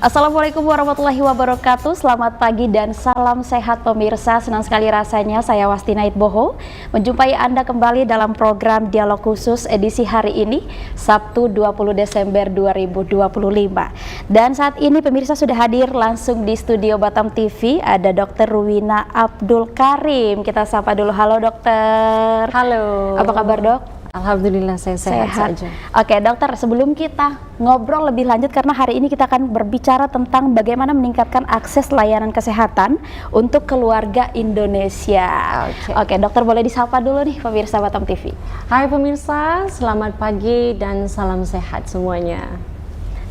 Assalamualaikum warahmatullahi wabarakatuh. Selamat pagi dan salam sehat pemirsa. Senang sekali rasanya saya Wasti Naid Boho menjumpai Anda kembali dalam program Dialog Khusus edisi hari ini Sabtu 20 Desember 2025. Dan saat ini pemirsa sudah hadir langsung di studio Batam TV ada Dr. Ruwina Abdul Karim. Kita sapa dulu. Halo dokter. Halo. Apa kabar dok? Alhamdulillah saya sehat saja. Oke dokter, sebelum kita ngobrol lebih lanjut karena hari ini kita akan berbicara tentang bagaimana meningkatkan akses layanan kesehatan untuk keluarga Indonesia. Oke dokter, boleh disapa dulu nih pemirsa Batam TV. Hai pemirsa, selamat pagi dan salam sehat semuanya.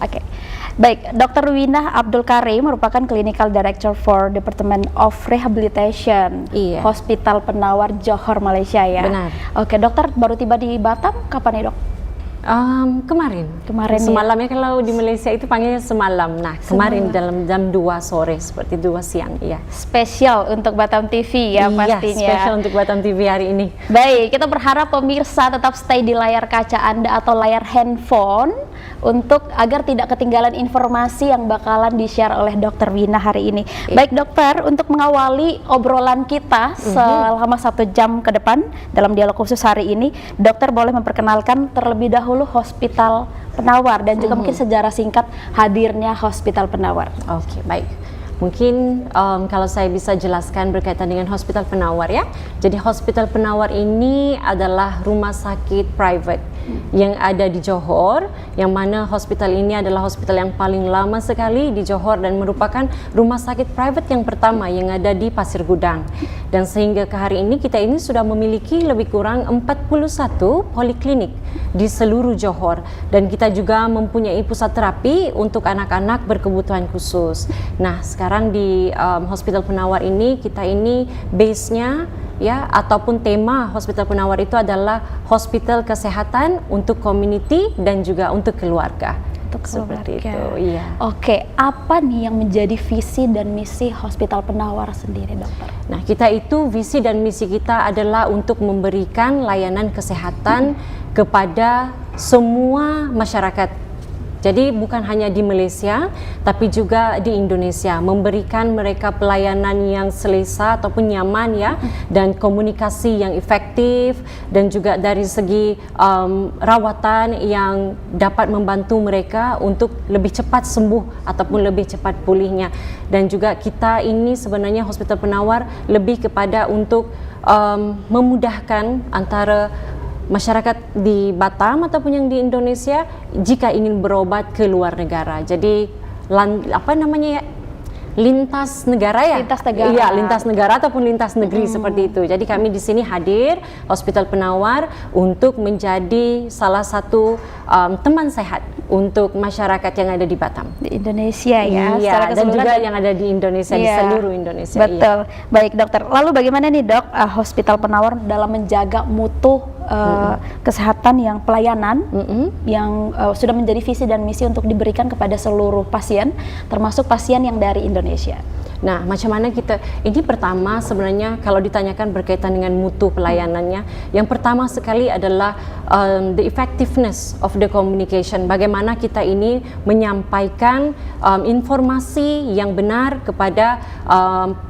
Oke. Baik, Dr. Ruwina Abdul Karim merupakan Clinical Director for Department of Rehabilitation, Hospital Penawar Johor, Malaysia ya. Benar. Oke, dokter baru tiba di Batam kapan nih dok? Kemarin semalam ya, kalau di Malaysia itu panggilnya semalam. Nah kemarin dalam jam 2 sore seperti 2 siang ya. Spesial untuk Batam TV ya pastinya. Spesial untuk Batam TV hari ini. Baik, kita berharap pemirsa tetap stay di layar kaca Anda atau layar handphone untuk agar tidak ketinggalan informasi yang bakalan di-share oleh Dr. Wina hari ini. Baik dokter, untuk mengawali obrolan kita selama 1 jam ke depan dalam dialog khusus hari ini, dokter boleh memperkenalkan terlebih dahulu Hospital Penawar dan juga mungkin sejarah singkat hadirnya Hospital Penawar. Oke, baik. Mungkin kalau saya bisa jelaskan berkaitan dengan Hospital Penawar ya. Jadi Hospital Penawar ini adalah rumah sakit private yang ada di Johor, yang mana hospital ini adalah hospital yang paling lama sekali di Johor dan merupakan rumah sakit private yang pertama yang ada di Pasir Gudang. Dan sehingga ke hari ini kita ini sudah memiliki lebih kurang 41 poliklinik di seluruh Johor, dan kita juga mempunyai pusat terapi untuk anak-anak berkebutuhan khusus. Nah, sekarang di Hospital Penawar ini kita ini base-nya ya, ataupun tema Hospital Penawar itu adalah hospital kesehatan untuk community dan juga untuk keluarga. Seperti itu, iya. Oke, apa nih yang menjadi visi dan misi Hospital Penawar sendiri, dokter? Nah, kita itu visi dan misi kita adalah untuk memberikan layanan kesehatan kepada semua masyarakat. Jadi bukan hanya di Malaysia, tapi juga di Indonesia, memberikan mereka pelayanan yang selesa ataupun nyaman ya, dan komunikasi yang efektif, dan juga dari segi rawatan yang dapat membantu mereka untuk lebih cepat sembuh ataupun lebih cepat pulihnya. Dan juga kita ini sebenarnya Hospital Penawar lebih kepada untuk memudahkan antara masyarakat di Batam ataupun yang di Indonesia jika ingin berobat ke luar negara. Jadi lintas negara ya? Lintas negara. Iya, lintas negara ataupun lintas negeri seperti itu. Jadi kami di sini hadir Hospital Penawar untuk menjadi salah satu teman sehat untuk masyarakat yang ada di Batam. Di Indonesia ya? Iya, dan juga yang ada di Indonesia, di seluruh Indonesia. Betul. Iya. Baik dokter, lalu bagaimana nih dok Hospital Penawar dalam menjaga mutu kesehatan yang pelayanan yang sudah menjadi visi dan misi untuk diberikan kepada seluruh pasien, termasuk pasien yang dari Indonesia. Nah, macam mana kita, ini pertama sebenarnya kalau ditanyakan berkaitan dengan mutu pelayanannya, yang pertama sekali adalah the effectiveness of the communication. Bagaimana kita ini menyampaikan informasi yang benar kepada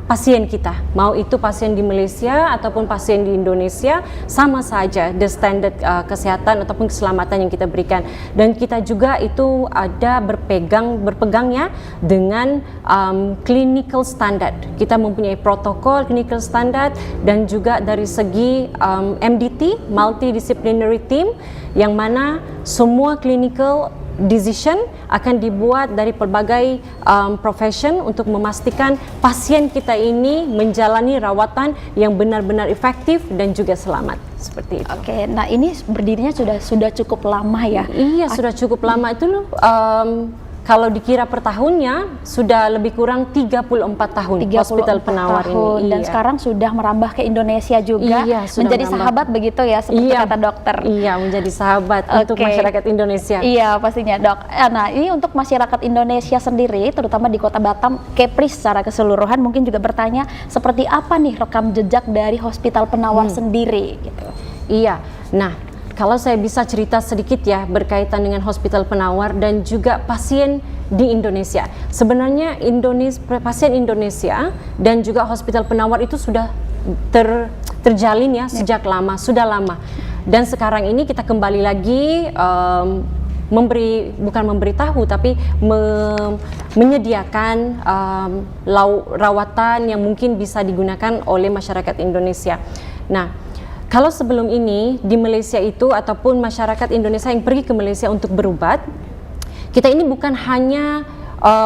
pasien kita, mau itu pasien di Malaysia ataupun pasien di Indonesia, sama saja the standard kesehatan ataupun keselamatan yang kita berikan. Dan kita juga itu ada berpegang ya dengan clinical standard. Kita mempunyai protokol clinical standard, dan juga dari segi MDT, multidisciplinary team, yang mana semua clinical decision akan dibuat dari pelbagai profession untuk memastikan pasien kita ini menjalani rawatan yang benar-benar efektif dan juga selamat, seperti itu. Oke, nah ini berdirinya sudah cukup lama ya? Iya, sudah cukup lama itu loh. Kalau dikira per tahunnya sudah lebih kurang 34 tahun 34 Hospital Penawar ini. Dan sekarang sudah merambah ke Indonesia juga, menjadi sahabat begitu ya, seperti kata dokter. Iya, menjadi sahabat untuk masyarakat Indonesia. Iya, pastinya dok. Nah, ini untuk masyarakat Indonesia sendiri, terutama di Kota Batam, Kepris secara keseluruhan mungkin juga bertanya seperti apa nih rekam jejak dari Hospital Penawar sendiri gitu. Iya, nah kalau saya bisa cerita sedikit ya berkaitan dengan Hospital Penawar dan juga pasien di Indonesia. Sebenarnya pasien Indonesia dan juga hospital penawar itu sudah terjalin ya sejak lama, sudah lama. Dan sekarang ini kita kembali lagi bukan memberitahu tapi menyediakan rawatan yang mungkin bisa digunakan oleh masyarakat Indonesia. Nah, kalau sebelum ini di Malaysia itu ataupun masyarakat Indonesia yang pergi ke Malaysia untuk berobat, kita ini bukan hanya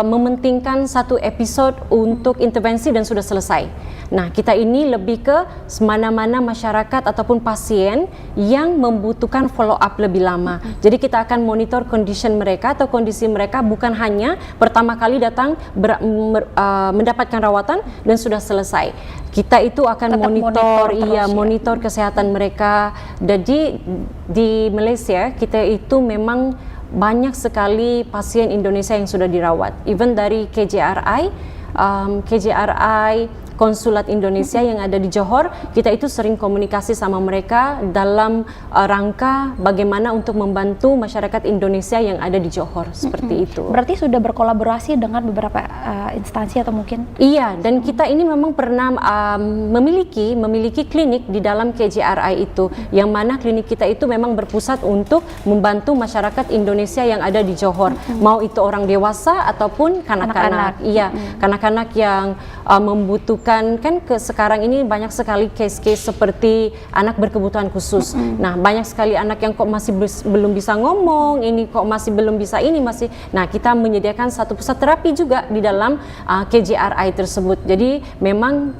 mementingkan satu episode untuk intervensi dan sudah selesai. Nah, kita ini lebih ke mana-mana masyarakat ataupun pasien yang membutuhkan follow up lebih lama. Jadi kita akan monitor condition mereka atau kondisi mereka bukan hanya pertama kali datang mendapatkan rawatan dan sudah selesai. Kita itu akan monitor kesehatan mereka. Jadi di Malaysia kita itu memang banyak sekali pasien Indonesia yang sudah dirawat. Even dari KJRI Konsulat Indonesia yang ada di Johor, kita itu sering komunikasi sama mereka dalam rangka bagaimana untuk membantu masyarakat Indonesia yang ada di Johor, seperti itu. Berarti sudah berkolaborasi dengan beberapa instansi atau mungkin? Iya, dan kita ini memang pernah memiliki klinik di dalam KJRI itu, yang mana klinik kita itu memang berpusat untuk membantu masyarakat Indonesia yang ada di Johor, mau itu orang dewasa ataupun kanak-kanak. Iya, kanak-kanak yang membutuhkan sekarang ini banyak sekali case-case seperti anak berkebutuhan khusus. Nah, banyak sekali anak yang kok masih belum bisa ngomong, ini kok masih belum bisa ini masih. Nah, kita menyediakan satu pusat terapi juga di dalam KJRI tersebut. Jadi memang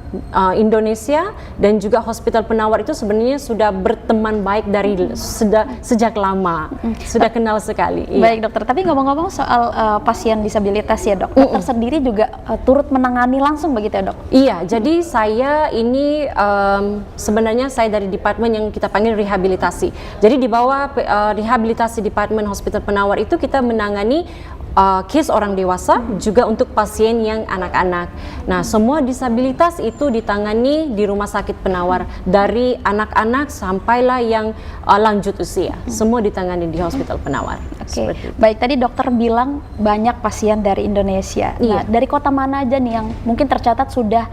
Indonesia dan juga hospital penawar itu sebenarnya sudah berteman baik dari sejak lama, sudah kenal sekali. Baik dokter, tapi ngomong-ngomong soal pasien disabilitas ya dok, dokter sendiri juga turut menangani langsung begitu ya dok? Iya, jadi saya ini sebenarnya saya dari departemen yang kita panggil rehabilitasi. Jadi di bawah rehabilitasi departemen hospital penawar itu kita menangani case orang dewasa juga untuk pasien yang anak-anak. Nah, semua disabilitas itu ditangani di rumah sakit penawar, dari anak-anak sampailah yang lanjut usia. Semua ditangani di hospital penawar. Oke. Baik, tadi dokter bilang banyak pasien dari Indonesia. Nah, dari kota mana aja nih yang mungkin tercatat sudah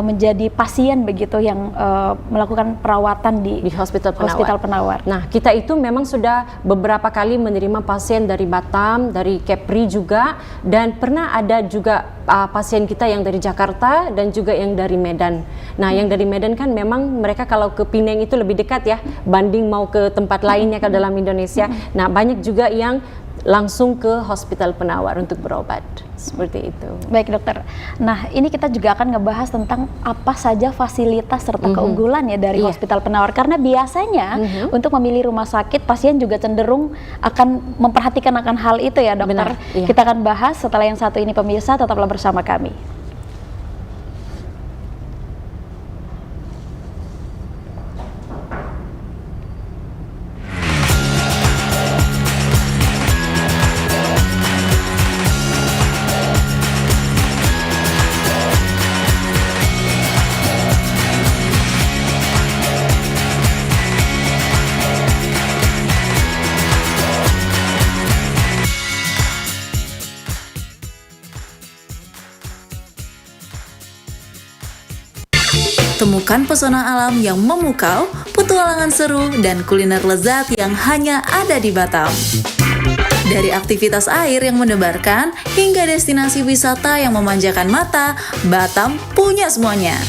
menjadi pasien begitu yang melakukan perawatan di hospital penawar? Nah, kita itu memang sudah beberapa kali menerima pasien dari Batam, dari Kepri juga, dan pernah ada juga pasien kita yang dari Jakarta dan juga yang dari Medan. Nah, yang dari Medan kan memang mereka kalau ke Penang itu lebih dekat ya, banding mau ke tempat lainnya ke dalam Indonesia. Nah, banyak juga yang langsung ke hospital penawar untuk berobat, seperti itu. Baik dokter, nah ini kita juga akan ngebahas tentang apa saja fasilitas serta keunggulan ya dari hospital penawar, karena biasanya untuk memilih rumah sakit pasien juga cenderung akan memperhatikan akan hal itu ya dokter. Benar, kita akan bahas setelah yang satu ini pemirsa, tetaplah bersama kami. Temukan pesona alam yang memukau, petualangan seru, dan kuliner lezat yang hanya ada di Batam. Dari aktivitas air yang mendebarkan, hingga destinasi wisata yang memanjakan mata, Batam punya semuanya.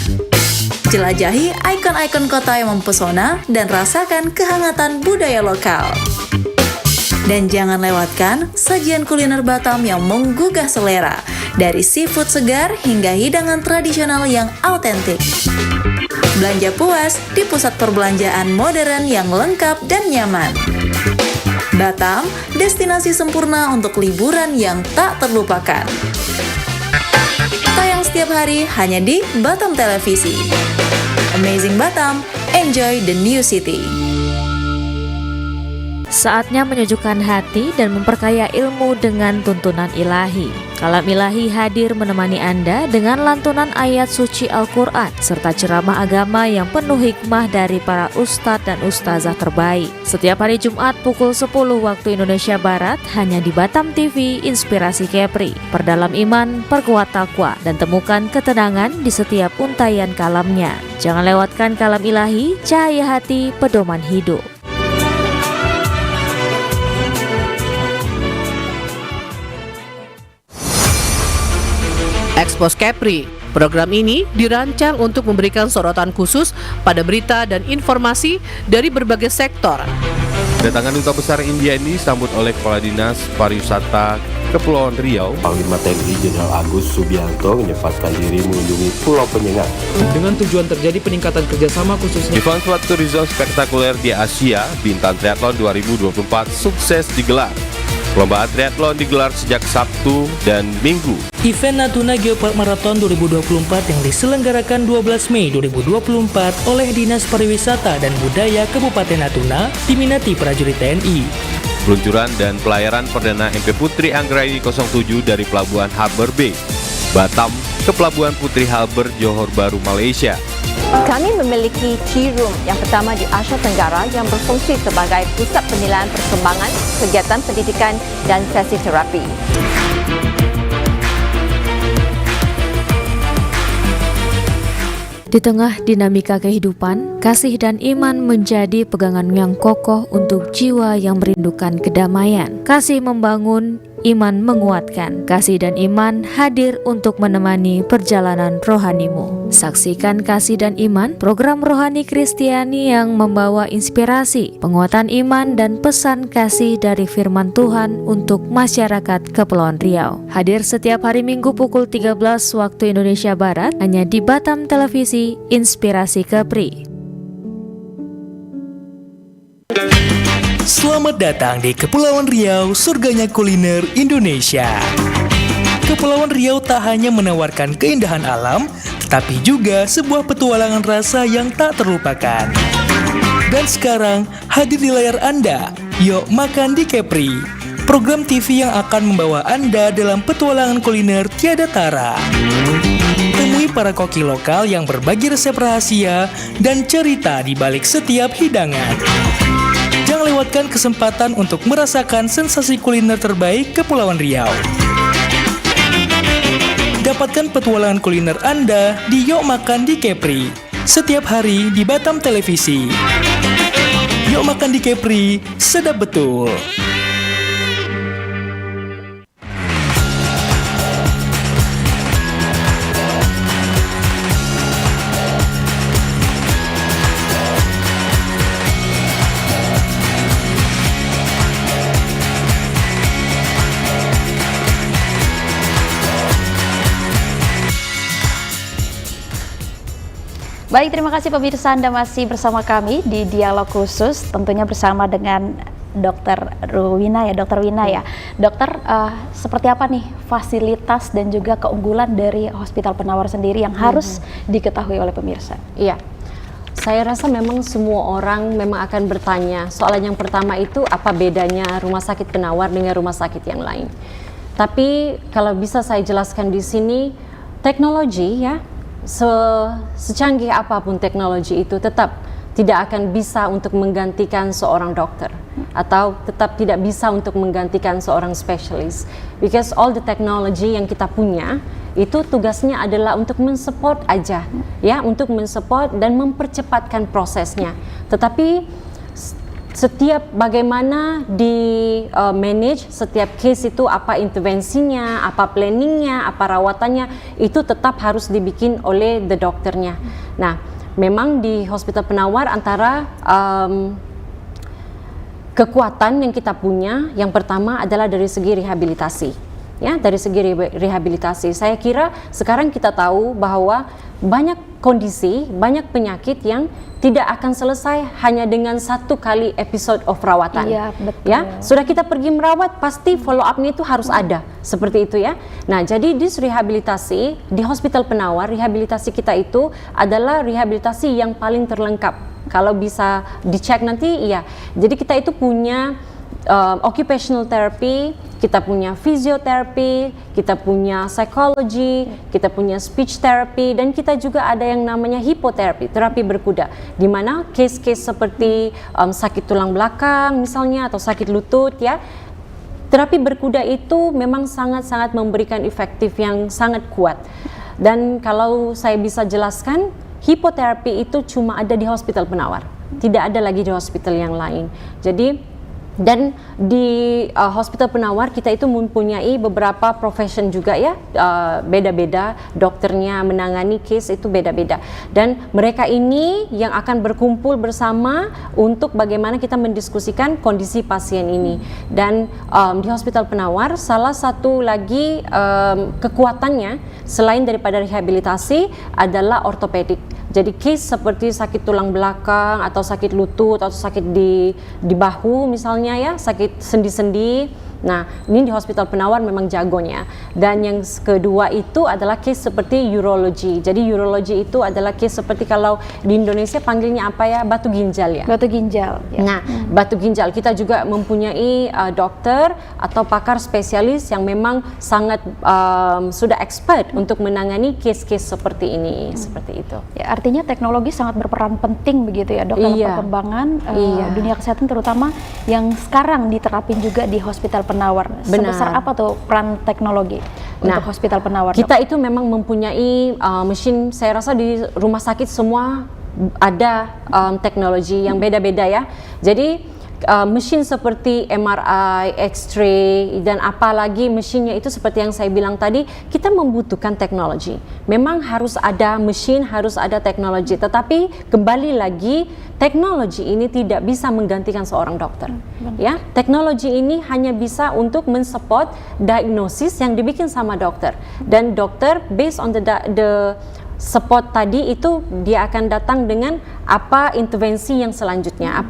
Jelajahi ikon-ikon kota yang mempesona dan rasakan kehangatan budaya lokal. Dan jangan lewatkan sajian kuliner Batam yang menggugah selera, dari seafood segar hingga hidangan tradisional yang autentik. Belanja puas di pusat perbelanjaan modern yang lengkap dan nyaman. Batam, destinasi sempurna untuk liburan yang tak terlupakan. Tayang setiap hari hanya di Batam Televisi. Amazing Batam, enjoy the new city. Saatnya menyejukkan hati dan memperkaya ilmu dengan tuntunan ilahi. Kalam Ilahi hadir menemani Anda dengan lantunan ayat suci Al-Quran serta ceramah agama yang penuh hikmah dari para ustadz dan ustazah terbaik. Setiap hari Jumat pukul 10 waktu Indonesia Barat hanya di Batam TV Inspirasi Kepri. Perdalam iman, perkuat takwa, dan temukan ketenangan di setiap untayan kalamnya. Jangan lewatkan Kalam Ilahi, cahaya hati, pedoman hidup. Expose Kepri. Program ini dirancang untuk memberikan sorotan khusus pada berita dan informasi dari berbagai sektor. Kedatangan Duta Besar India ini disambut oleh Kepala Dinas Pariwisata Kepulauan Riau, Panglima TNI Jenderal Agus Subianto menyempatkan diri mengunjungi Pulau Penyengat dengan tujuan terjadi peningkatan kerjasama khususnya. Event Sport Tourism spektakuler di Asia, Bintan Triathlon 2024 sukses digelar. Perlombaan triathlon digelar sejak Sabtu dan Minggu. Event Natuna Geopark Marathon 2024 yang diselenggarakan 12 Mei 2024 oleh Dinas Pariwisata dan Budaya Kabupaten Natuna diminati prajurit TNI. Peluncuran dan pelayaran perdana MP Putri Anggraini 07 dari Pelabuhan Harbour Bay, Batam ke Pelabuhan Putri Harbour, Johor Bahru, Malaysia. Kami memiliki tea room yang pertama di Asia Tenggara yang berfungsi sebagai pusat penilaian perkembangan, kegiatan pendidikan dan sesi terapi. Di tengah dinamika kehidupan, kasih dan iman menjadi pegangan yang kokoh untuk jiwa yang merindukan kedamaian. Kasih membangun, iman menguatkan. Kasih dan iman hadir untuk menemani perjalanan rohanimu. Saksikan Kasih dan Iman, program rohani Kristiani yang membawa inspirasi, penguatan iman dan pesan kasih dari firman Tuhan untuk masyarakat Kepulauan Riau. Hadir setiap hari Minggu pukul 13 waktu Indonesia Barat hanya di Batam Televisi Inspirasi Kepri. Selamat datang di Kepulauan Riau, surganya kuliner Indonesia. Kepulauan Riau tak hanya menawarkan keindahan alam, tetapi juga sebuah petualangan rasa yang tak terlupakan. Dan sekarang hadir di layar Anda, Yuk Makan di Kepri, program TV yang akan membawa Anda dalam petualangan kuliner tiada tara. Temui para koki lokal yang berbagi resep rahasia dan cerita di balik setiap hidangan. Jangan lewatkan kesempatan untuk merasakan sensasi kuliner terbaik Kepulauan Riau. Dapatkan petualangan kuliner Anda di Yuk Makan di Kepri setiap hari di Batam Televisi. Yuk Makan di Kepri, sedap betul. Baik, terima kasih pemirsa, Anda masih bersama kami di Dialog Khusus, tentunya bersama dengan Dr. Wina ya, Dr. Wina ya. Dokter, seperti apa nih fasilitas dan juga keunggulan dari Hospital Penawar sendiri yang harus diketahui oleh pemirsa? Iya, saya rasa memang semua orang memang akan bertanya. Soalan yang pertama itu apa bedanya Rumah Sakit Penawar dengan rumah sakit yang lain? Tapi kalau bisa saya jelaskan di sini, teknologi ya, secanggih apapun teknologi itu tetap tidak akan bisa untuk menggantikan seorang dokter atau tetap tidak bisa untuk menggantikan seorang spesialis, because all the technology yang kita punya itu tugasnya adalah untuk mensupport aja ya, untuk mensupport dan mempercepatkan prosesnya. Tetapi setiap bagaimana di manage setiap case itu, apa intervensinya, apa planningnya, apa rawatannya, itu tetap harus dibikin oleh the dokternya. Nah, memang di Hospital Penawar antara kekuatan yang kita punya, yang pertama adalah dari segi rehabilitasi. Ya, dari segi rehabilitasi, saya kira sekarang kita tahu bahwa banyak kondisi, banyak penyakit yang tidak akan selesai hanya dengan satu kali episode of rawatan. Iya, betul. Ya, sudah kita pergi merawat, pasti follow up-nya itu harus ada, seperti itu ya. Nah, jadi di rehabilitasi di Hospital Penawar, rehabilitasi kita itu adalah rehabilitasi yang paling terlengkap. Kalau bisa dicek nanti, iya. Jadi kita itu punya occupational therapy, kita punya physiotherapy, kita punya psychology, kita punya speech therapy, dan kita juga ada yang namanya hipoterapi, terapi berkuda, di mana case-case seperti sakit tulang belakang misalnya atau sakit lutut ya. Terapi berkuda itu memang sangat-sangat memberikan efektif yang sangat kuat. Dan kalau saya bisa jelaskan, hipoterapi itu cuma ada di hospital penawar, tidak ada lagi di hospital yang lain. Jadi dan di hospital penawar kita itu mempunyai beberapa profession juga ya, beda-beda, dokternya menangani case itu beda-beda, dan mereka ini yang akan berkumpul bersama untuk bagaimana kita mendiskusikan kondisi pasien ini. Dan di hospital penawar salah satu lagi kekuatannya selain daripada rehabilitasi adalah ortopedik. Jadi case seperti sakit tulang belakang atau sakit lutut atau sakit di bahu misalnya ya, sakit sendi-sendi. Nah, ini di hospital penawar memang jagonya. Dan yang kedua itu adalah case seperti urologi. Jadi urologi itu adalah case seperti kalau di Indonesia panggilnya apa ya? Batu ginjal ya. Batu ginjal. Ya. Nah, batu ginjal kita juga mempunyai dokter atau pakar spesialis yang memang sangat sudah expert untuk menangani case-case seperti ini, seperti itu. Ya, artinya teknologi sangat berperan penting begitu ya, Dok, dalam perkembangan dunia kesehatan, terutama yang sekarang diterapin juga di hospital penawar. Sebesar apa tuh peran teknologi untuk hospital penawar? Kita itu memang mempunyai mesin, saya rasa di rumah sakit semua ada teknologi yang beda-beda ya. Jadi mesin seperti MRI, X-ray, dan apalagi mesinnya itu seperti yang saya bilang tadi, kita membutuhkan teknologi. Memang harus ada mesin, harus ada teknologi. Tetapi kembali lagi, teknologi ini tidak bisa menggantikan seorang dokter. Ya, teknologi ini hanya bisa untuk mensupport diagnosis yang dibikin sama dokter. Dan dokter based on the support tadi itu dia akan datang dengan apa intervensi yang selanjutnya,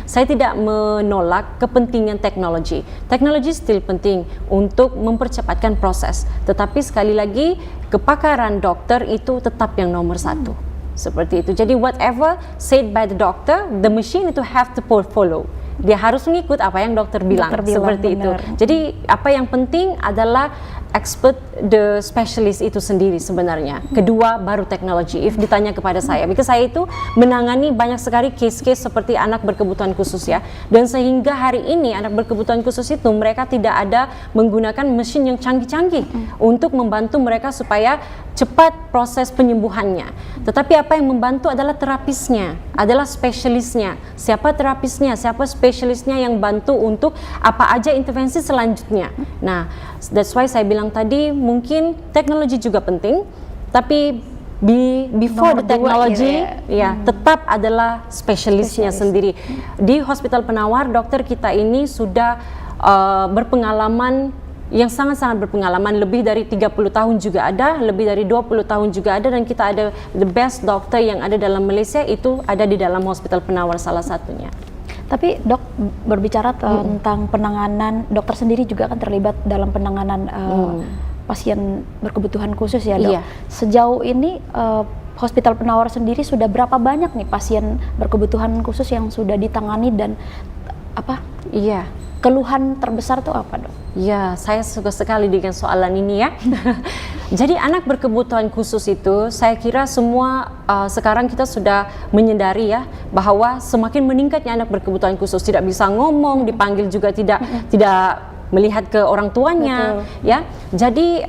Saya tidak menolak kepentingan teknologi. Teknologi still penting untuk mempercepatkan proses. Tetapi sekali lagi kepakaran dokter itu tetap yang nomor satu. Seperti itu. Jadi whatever said by the doctor, the machine itu have to follow. Dia harus mengikut apa yang dokter bilang, seperti benar. Itu. Jadi apa yang penting adalah expert, the specialist itu sendiri sebenarnya. Kedua baru teknologi. If ditanya kepada saya, because saya itu menangani banyak sekali case-case seperti anak berkebutuhan khusus ya. Dan sehingga hari ini anak berkebutuhan khusus itu mereka tidak ada menggunakan mesin yang canggih-canggih untuk membantu mereka supaya cepat proses penyembuhannya. Tetapi apa yang membantu adalah terapisnya, adalah spesialisnya. Siapa terapisnya, siapa spesialisnya yang bantu untuk apa aja intervensi selanjutnya. Nah, that's why saya bilang tadi mungkin teknologi juga penting, tapi before the technology tetap adalah spesialisnya sendiri. Di hospital penawar dokter kita ini sudah berpengalaman yang sangat-sangat berpengalaman, lebih dari 30 tahun juga ada, lebih dari 20 tahun juga ada, dan kita ada the best dokter yang ada dalam Malaysia itu ada di dalam hospital penawar salah satunya. Tapi Dok, berbicara tentang penanganan, dokter sendiri juga akan terlibat dalam penanganan pasien berkebutuhan khusus ya Dok. Sejauh ini hospital penawar sendiri sudah berapa banyak nih pasien berkebutuhan khusus yang sudah ditangani, dan keluhan terbesar tuh apa Dok? Ya, saya suka sekali dengan soalan ini ya. Jadi anak berkebutuhan khusus itu saya kira semua sekarang kita sudah menyadari ya bahwa semakin meningkatnya anak berkebutuhan khusus, tidak bisa ngomong, dipanggil juga tidak melihat ke orang tuanya. Ya. Jadi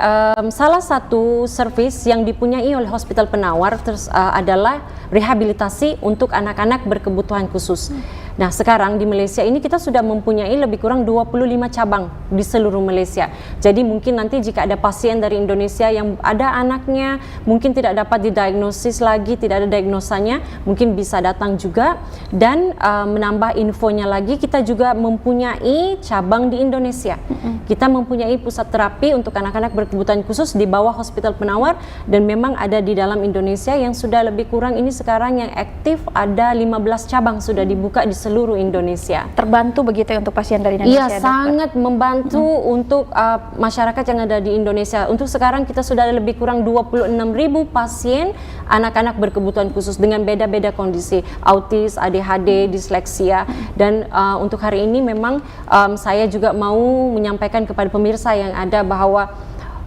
salah satu service yang dipunyai oleh hospital penawar adalah rehabilitasi untuk anak-anak berkebutuhan khusus. Nah, sekarang di Malaysia ini kita sudah mempunyai lebih kurang 25 cabang di seluruh Malaysia. Jadi mungkin nanti jika ada pasien dari Indonesia yang ada anaknya mungkin tidak dapat didiagnosis lagi, tidak ada diagnosanya, mungkin bisa datang juga. Dan menambah infonya lagi, kita juga mempunyai cabang di Indonesia. Kita mempunyai pusat terapi untuk anak-anak berkebutuhan khusus di bawah hospital penawar, dan memang ada di dalam Indonesia yang sudah lebih kurang ini sekarang yang aktif ada 15 cabang sudah dibuka di seluruh Indonesia. Terbantu begitu ya untuk pasien dari Indonesia? Iya, sangat membantu untuk masyarakat yang ada di Indonesia. Untuk sekarang kita sudah ada lebih kurang 26.000 pasien anak-anak berkebutuhan khusus dengan beda-beda kondisi, autis, ADHD, disleksia. Dan untuk hari ini memang saya juga mau menyampaikan kepada pemirsa yang ada bahwa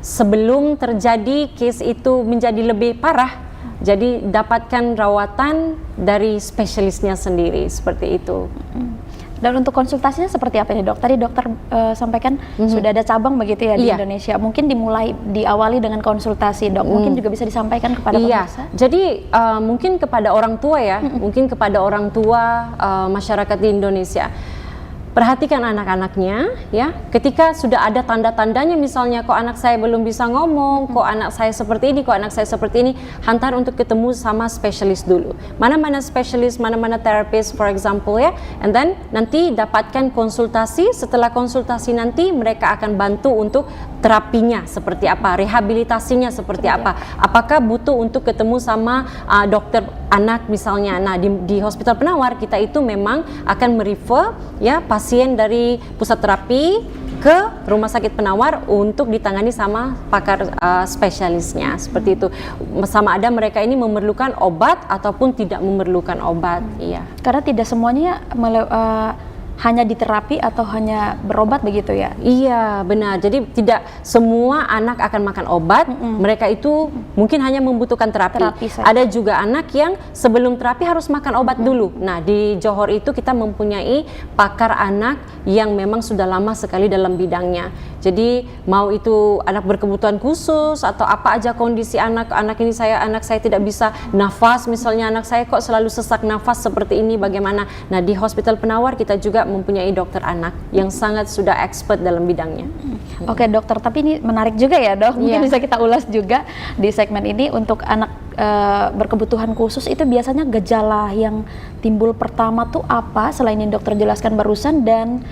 sebelum terjadi case itu menjadi lebih parah, jadi dapatkan rawatan dari spesialisnya sendiri, seperti itu. Dan untuk konsultasinya seperti apa nih dok? Tadi dokter sampaikan sudah ada cabang begitu ya di Indonesia. Mungkin diawali dengan konsultasi dok. Mungkin juga bisa disampaikan kepada pemirsa. Jadi mungkin kepada orang tua ya, mungkin kepada orang tua masyarakat di Indonesia. Perhatikan anak-anaknya ya, ketika sudah ada tanda-tandanya, misalnya kok anak saya belum bisa ngomong, kok anak saya seperti ini, kok anak saya seperti ini, hantar untuk ketemu sama spesialis dulu. Mana-mana spesialis, mana-mana terapis for example ya, and then nanti dapatkan konsultasi. Setelah konsultasi nanti mereka akan bantu untuk terapinya seperti apa, rehabilitasinya seperti apa, apakah butuh untuk ketemu sama dokter anak misalnya. Nah di Hospital Penawar kita itu memang akan merefer ya pasien dari pusat terapi ke Rumah Sakit Penawar untuk ditangani sama pakar spesialisnya, seperti itu. Sama ada mereka ini memerlukan obat ataupun tidak memerlukan obat. Iya. Karena tidak semuanya hanya diterapi atau hanya berobat begitu ya? Iya, benar. Jadi tidak semua anak akan makan obat. Mereka itu mungkin hanya membutuhkan terapi. Ada juga anak yang sebelum terapi harus makan obat dulu. Nah, di Johor itu kita mempunyai pakar anak yang memang sudah lama sekali dalam bidangnya. Jadi mau itu anak berkebutuhan khusus atau apa aja kondisi anak ini anak saya tidak bisa nafas, misalnya anak saya kok selalu sesak nafas seperti ini, bagaimana? Nah, di Hospital Penawar kita juga mempunyai dokter anak yang sangat sudah expert dalam bidangnya. Oke dokter, tapi ini menarik juga ya dok, mungkin bisa kita ulas juga di segmen ini. Untuk anak berkebutuhan khusus itu biasanya gejala yang timbul pertama tuh apa, selain yang dokter jelaskan barusan, dan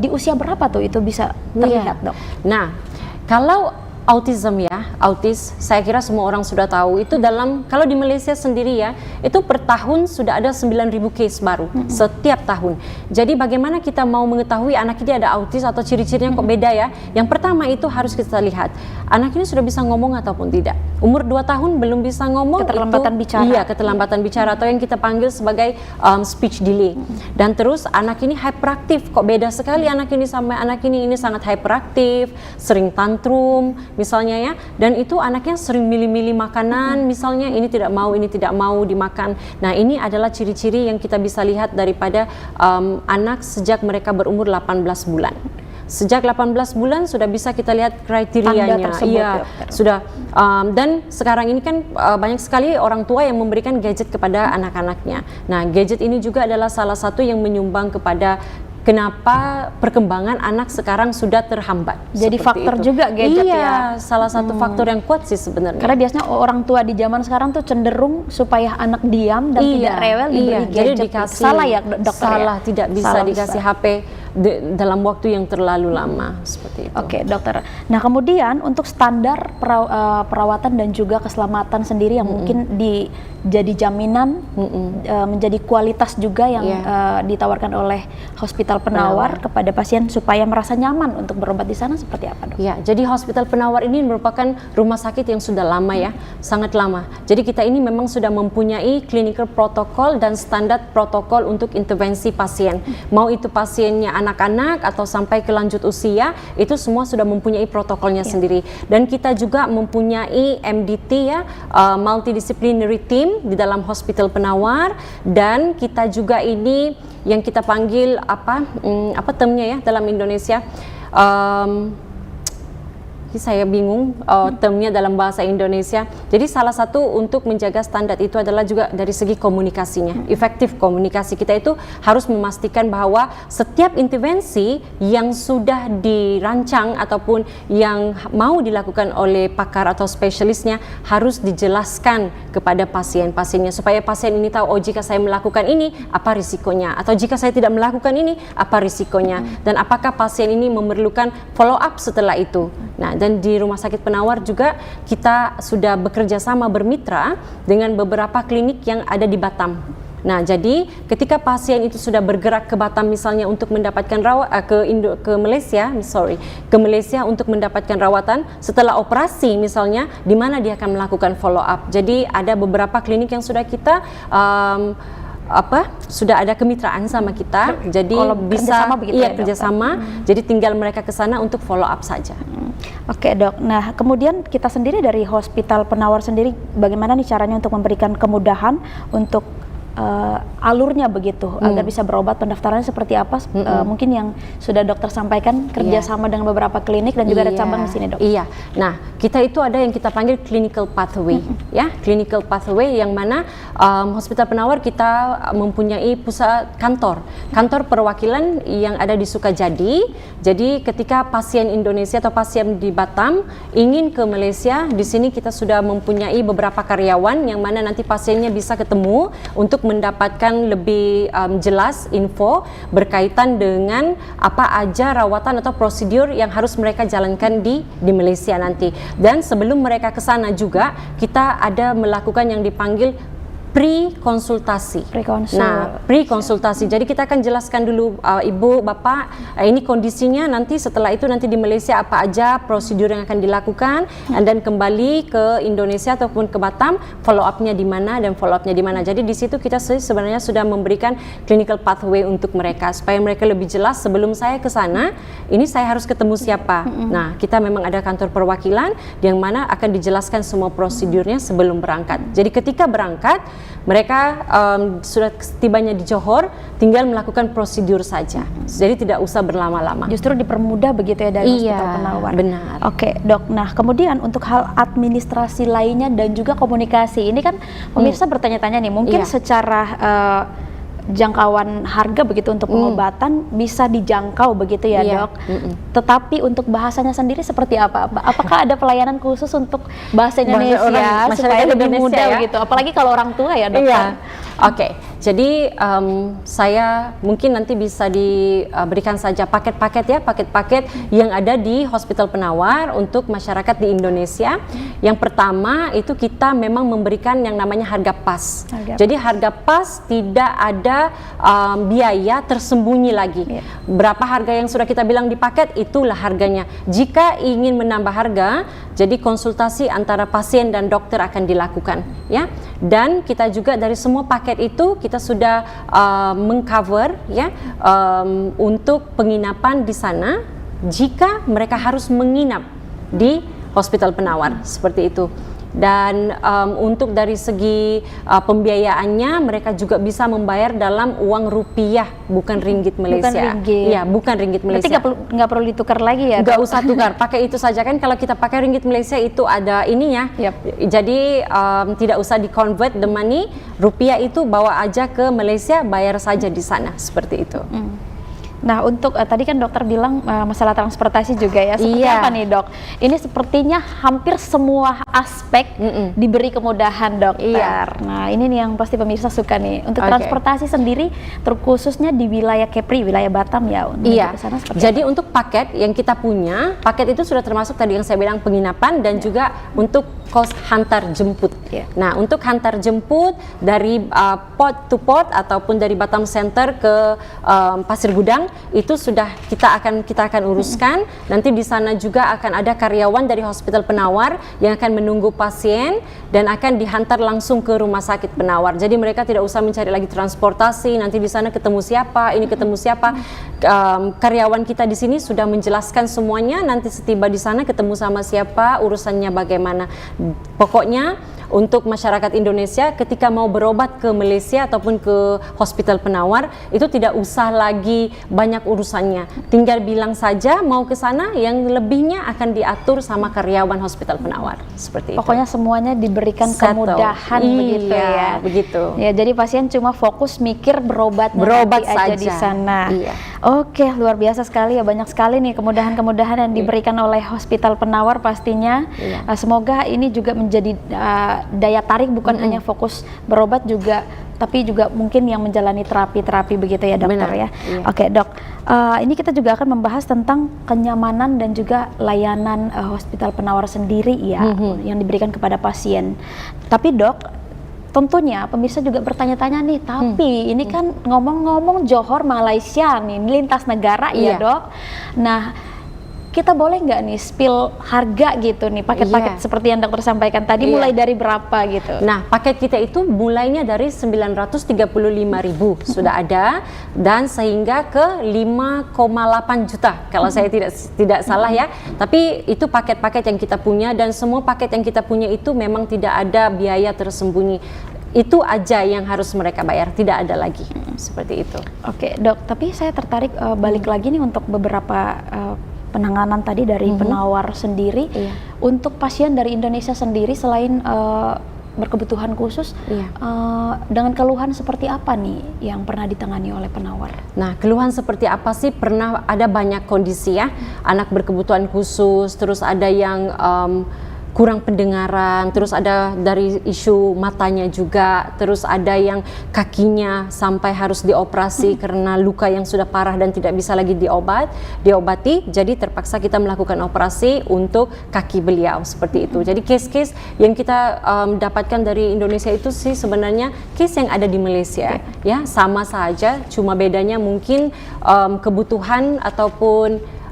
di usia berapa tuh itu bisa terlihat dok? Nah, kalau autism ya, autis, saya kira semua orang sudah tahu. Itu kalau di Malaysia sendiri ya, itu per tahun sudah ada 9.000 case baru setiap tahun. Jadi bagaimana kita mau mengetahui anak ini ada autis atau ciri-cirinya kok beda ya? Yang pertama itu harus kita lihat, anak ini sudah bisa ngomong ataupun tidak. Umur 2 tahun belum bisa ngomong, keterlambatan bicara. Iya, keterlambatan bicara atau yang kita panggil sebagai speech delay. Dan terus anak ini hyperaktif, kok beda sekali anak ini sama anak ini sangat hyperaktif, sering tantrum misalnya ya, dan itu anaknya sering milih-milih makanan, misalnya ini tidak mau dimakan. Nah, ini adalah ciri-ciri yang kita bisa lihat daripada anak sejak mereka berumur 18 bulan. Sejak 18 bulan sudah bisa kita lihat kriterianya. Iya, sudah. Dan sekarang ini kan banyak sekali orang tua yang memberikan gadget kepada anak-anaknya. Nah, gadget ini juga adalah salah satu yang menyumbang kepada kenapa perkembangan anak sekarang sudah terhambat. Jadi faktor itu juga gadget ya? Iya, salah satu faktor yang kuat sih sebenarnya. Karena biasanya orang tua di zaman sekarang tuh cenderung supaya anak diam dan tidak rewel diberi gadget. Jadi dikasih, salah ya dokter? Salah, tidak bisa dikasih HP dalam waktu yang terlalu lama, seperti itu. Oke dokter. Nah kemudian untuk standar perawatan dan juga keselamatan sendiri yang mungkin jadi jaminan, menjadi kualitas juga yang ditawarkan oleh Hospital Penawar kepada pasien supaya merasa nyaman untuk berobat di sana, seperti apa dok? Ya, jadi Hospital Penawar ini merupakan rumah sakit yang sudah lama ya, sangat lama. Jadi kita ini memang sudah mempunyai clinical protokol dan standar protokol untuk intervensi pasien. Mau itu pasiennya anak-anak atau sampai ke lanjut usia, itu semua sudah mempunyai protokolnya sendiri. Dan kita juga mempunyai MDT ya, multidisciplinary team di dalam Hospital Penawar, dan kita juga ini yang kita panggil apa termnya ya dalam Indonesia, saya bingung termnya dalam bahasa Indonesia. Jadi salah satu untuk menjaga standar itu adalah juga dari segi komunikasinya, efektif komunikasi. Kita itu harus memastikan bahwa setiap intervensi yang sudah dirancang ataupun yang mau dilakukan oleh pakar atau spesialisnya harus dijelaskan kepada pasiennya, supaya pasien ini tahu, oh jika saya melakukan ini apa risikonya, atau jika saya tidak melakukan ini apa risikonya, dan apakah pasien ini memerlukan follow up setelah itu. Nah, dan di Rumah Sakit Penawar juga kita sudah bekerja sama bermitra dengan beberapa klinik yang ada di Batam. Nah, jadi ketika pasien itu sudah bergerak ke Batam misalnya untuk mendapatkan ke Malaysia untuk mendapatkan rawatan, setelah operasi misalnya di mana dia akan melakukan follow up. Jadi ada beberapa klinik yang sudah kita sudah ada kemitraan sama kita, jadi bisa kerjasama, jadi tinggal mereka ke sana untuk follow up saja. Oke dok, nah kemudian kita sendiri dari Hospital Penawar sendiri bagaimana nih caranya untuk memberikan kemudahan untuk alurnya begitu agar bisa berobat, pendaftarannya seperti apa? Mungkin yang sudah dokter sampaikan kerjasama dengan beberapa klinik dan juga ada cabang di sini dok. Iya, nah kita itu ada yang kita panggil clinical pathway, ya clinical pathway yang mana Hospital Penawar kita mempunyai pusat kantor perwakilan yang ada di Sukajadi. Jadi ketika pasien Indonesia atau pasien di Batam ingin ke Malaysia, di sini kita sudah mempunyai beberapa karyawan yang mana nanti pasiennya bisa ketemu untuk mendapatkan lebih jelas info berkaitan dengan apa aja rawatan atau prosedur yang harus mereka jalankan di Malaysia nanti. Dan sebelum mereka ke sana juga kita ada melakukan yang dipanggil pre-konsultasi. Nah, pre-konsultasi. Jadi kita akan jelaskan dulu Ibu, Bapak, ini kondisinya, nanti setelah itu nanti di Malaysia apa aja prosedur yang akan dilakukan, dan kembali ke Indonesia ataupun ke Batam, follow up-nya di mana dan follow up-nya di mana. Jadi di situ kita sebenarnya sudah memberikan clinical pathway untuk mereka supaya mereka lebih jelas sebelum saya ke sana, ini saya harus ketemu siapa. Nah, kita memang ada kantor perwakilan yang mana akan dijelaskan semua prosedurnya sebelum berangkat. Jadi ketika berangkat mereka sudah tibanya di Johor, tinggal melakukan prosedur saja. Jadi tidak usah berlama-lama. Justru dipermudah begitu ya dari Hospital Penawar. Benar. Oke dok, nah kemudian untuk hal administrasi lainnya dan juga komunikasi, ini kan pemirsa bertanya-tanya nih, mungkin secara jangkauan harga begitu untuk pengobatan bisa dijangkau begitu ya dok. Tetapi untuk bahasanya sendiri seperti apa? Apakah ada pelayanan khusus untuk bahasa Indonesia supaya lebih mudah begitu? Apalagi kalau orang tua ya dok. Oke, jadi saya mungkin nanti bisa diberikan saja paket-paket yang ada di Hospital Penawar untuk masyarakat di Indonesia. Yang pertama itu kita memang memberikan yang namanya harga pas. Jadi harga pas, tidak ada biaya tersembunyi lagi. Berapa harga yang sudah kita bilang di paket, itulah harganya. Jika ingin menambah harga, jadi konsultasi antara pasien dan dokter akan dilakukan, ya. Dan kita juga dari semua paket itu kita sudah mengcover ya untuk penginapan di sana jika mereka harus menginap di Hospital Penawar, seperti itu. Dan untuk dari segi pembiayaannya mereka juga bisa membayar dalam uang rupiah, bukan ringgit Malaysia. Iya, bukan ringgit Malaysia. Berarti nggak perlu ditukar lagi ya? Nggak usah tukar, pakai itu saja kan. Kalau kita pakai ringgit Malaysia itu ada ininya. Jadi tidak usah di-convert the money, rupiah itu bawa aja ke Malaysia, bayar saja di sana, seperti itu. Nah untuk tadi kan dokter bilang masalah transportasi juga ya, seperti apa nih dok? Ini sepertinya hampir semua aspek diberi kemudahan dokter. Nah ini nih yang pasti pemirsa suka nih. Untuk transportasi sendiri terkhususnya di wilayah Kepri, wilayah Batam ya. Kesana jadi untuk paket yang kita punya, paket itu sudah termasuk tadi yang saya bilang penginapan dan juga untuk kos hantar jemput. Nah untuk hantar jemput dari port to port ataupun dari Batam Center ke Pasir Gudang, itu sudah kita akan uruskan. Nanti di sana juga akan ada karyawan dari Hospital Penawar yang akan menunggu pasien dan akan dihantar langsung ke Rumah Sakit Penawar. Jadi mereka tidak usah mencari lagi transportasi, nanti di sana ketemu siapa, ini ketemu siapa. Karyawan kita di sini sudah menjelaskan semuanya, nanti setiba di sana ketemu sama siapa, urusannya bagaimana. Pokoknya untuk masyarakat Indonesia ketika mau berobat ke Malaysia ataupun ke Hospital Penawar itu tidak usah lagi banyak urusannya. Tinggal bilang saja mau ke sana, yang lebihnya akan diatur sama karyawan Hospital Penawar. Seperti itu. Pokoknya semuanya diberikan kemudahan begitu ya. Begitu. Ya, jadi pasien cuma fokus mikir berobat saja di sana. Oke, luar biasa sekali ya, banyak sekali nih kemudahan-kemudahan yang diberikan oleh Hospital Penawar pastinya. Semoga ini juga menjadi daya tarik, bukan hanya fokus berobat juga, tapi juga mungkin yang menjalani terapi-terapi begitu ya dokter. Ya. Oke dok, ini kita juga akan membahas tentang kenyamanan dan juga layanan Hospital Penawar sendiri ya, yang diberikan kepada pasien. Tapi dok, tentunya pemirsa juga bertanya-tanya nih, tapi ini kan ngomong-ngomong Johor Malaysia nih, lintas negara ya Dok. Nah, kita boleh nggak nih spill harga gitu nih, paket-paket seperti yang dokter sampaikan tadi, mulai dari berapa gitu? Nah, paket kita itu mulainya dari 935.000 sudah ada, dan sehingga ke 5,8 juta kalau saya tidak salah ya. Tapi itu paket-paket yang kita punya, dan semua paket yang kita punya itu memang tidak ada biaya tersembunyi. Itu aja yang harus mereka bayar, tidak ada lagi seperti itu. Oke Dok, tapi saya tertarik balik lagi nih untuk beberapa penanganan tadi dari penawar sendiri. Untuk pasien dari Indonesia sendiri selain berkebutuhan khusus, dengan keluhan seperti apa nih yang pernah ditangani oleh penawar? Nah, keluhan seperti apa sih? Pernah ada banyak kondisi ya, anak berkebutuhan khusus, terus ada yang kurang pendengaran, terus ada dari isu matanya juga, terus ada yang kakinya sampai harus dioperasi karena luka yang sudah parah dan tidak bisa lagi diobati, jadi terpaksa kita melakukan operasi untuk kaki beliau seperti itu. Jadi case-case yang kita dapatkan dari Indonesia itu sih sebenarnya case yang ada di Malaysia, ya sama saja, cuma bedanya mungkin kebutuhan ataupun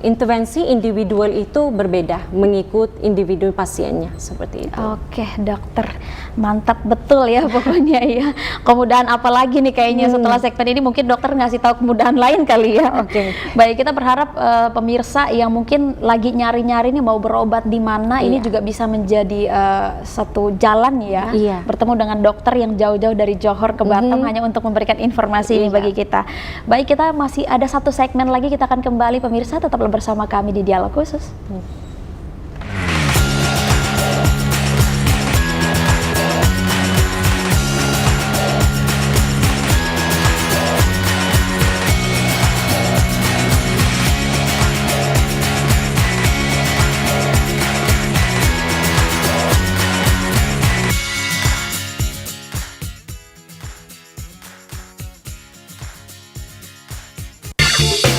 intervensi individual itu berbeda mengikut individu pasiennya seperti itu. Oke dokter, mantap betul ya pokoknya ya. Kemudahan apalagi nih kayaknya setelah segmen ini mungkin dokter ngasih tahu kemudahan lain kali ya. Baik, kita berharap pemirsa yang mungkin lagi nyari-nyari nih mau berobat di mana, ini juga bisa menjadi satu jalan ya, bertemu dengan dokter yang jauh-jauh dari Johor ke Batam hanya untuk memberikan informasi ini bagi kita. Baik, kita masih ada satu segmen lagi, kita akan kembali pemirsa, tetaplah bersama kami di Dialog Khusus.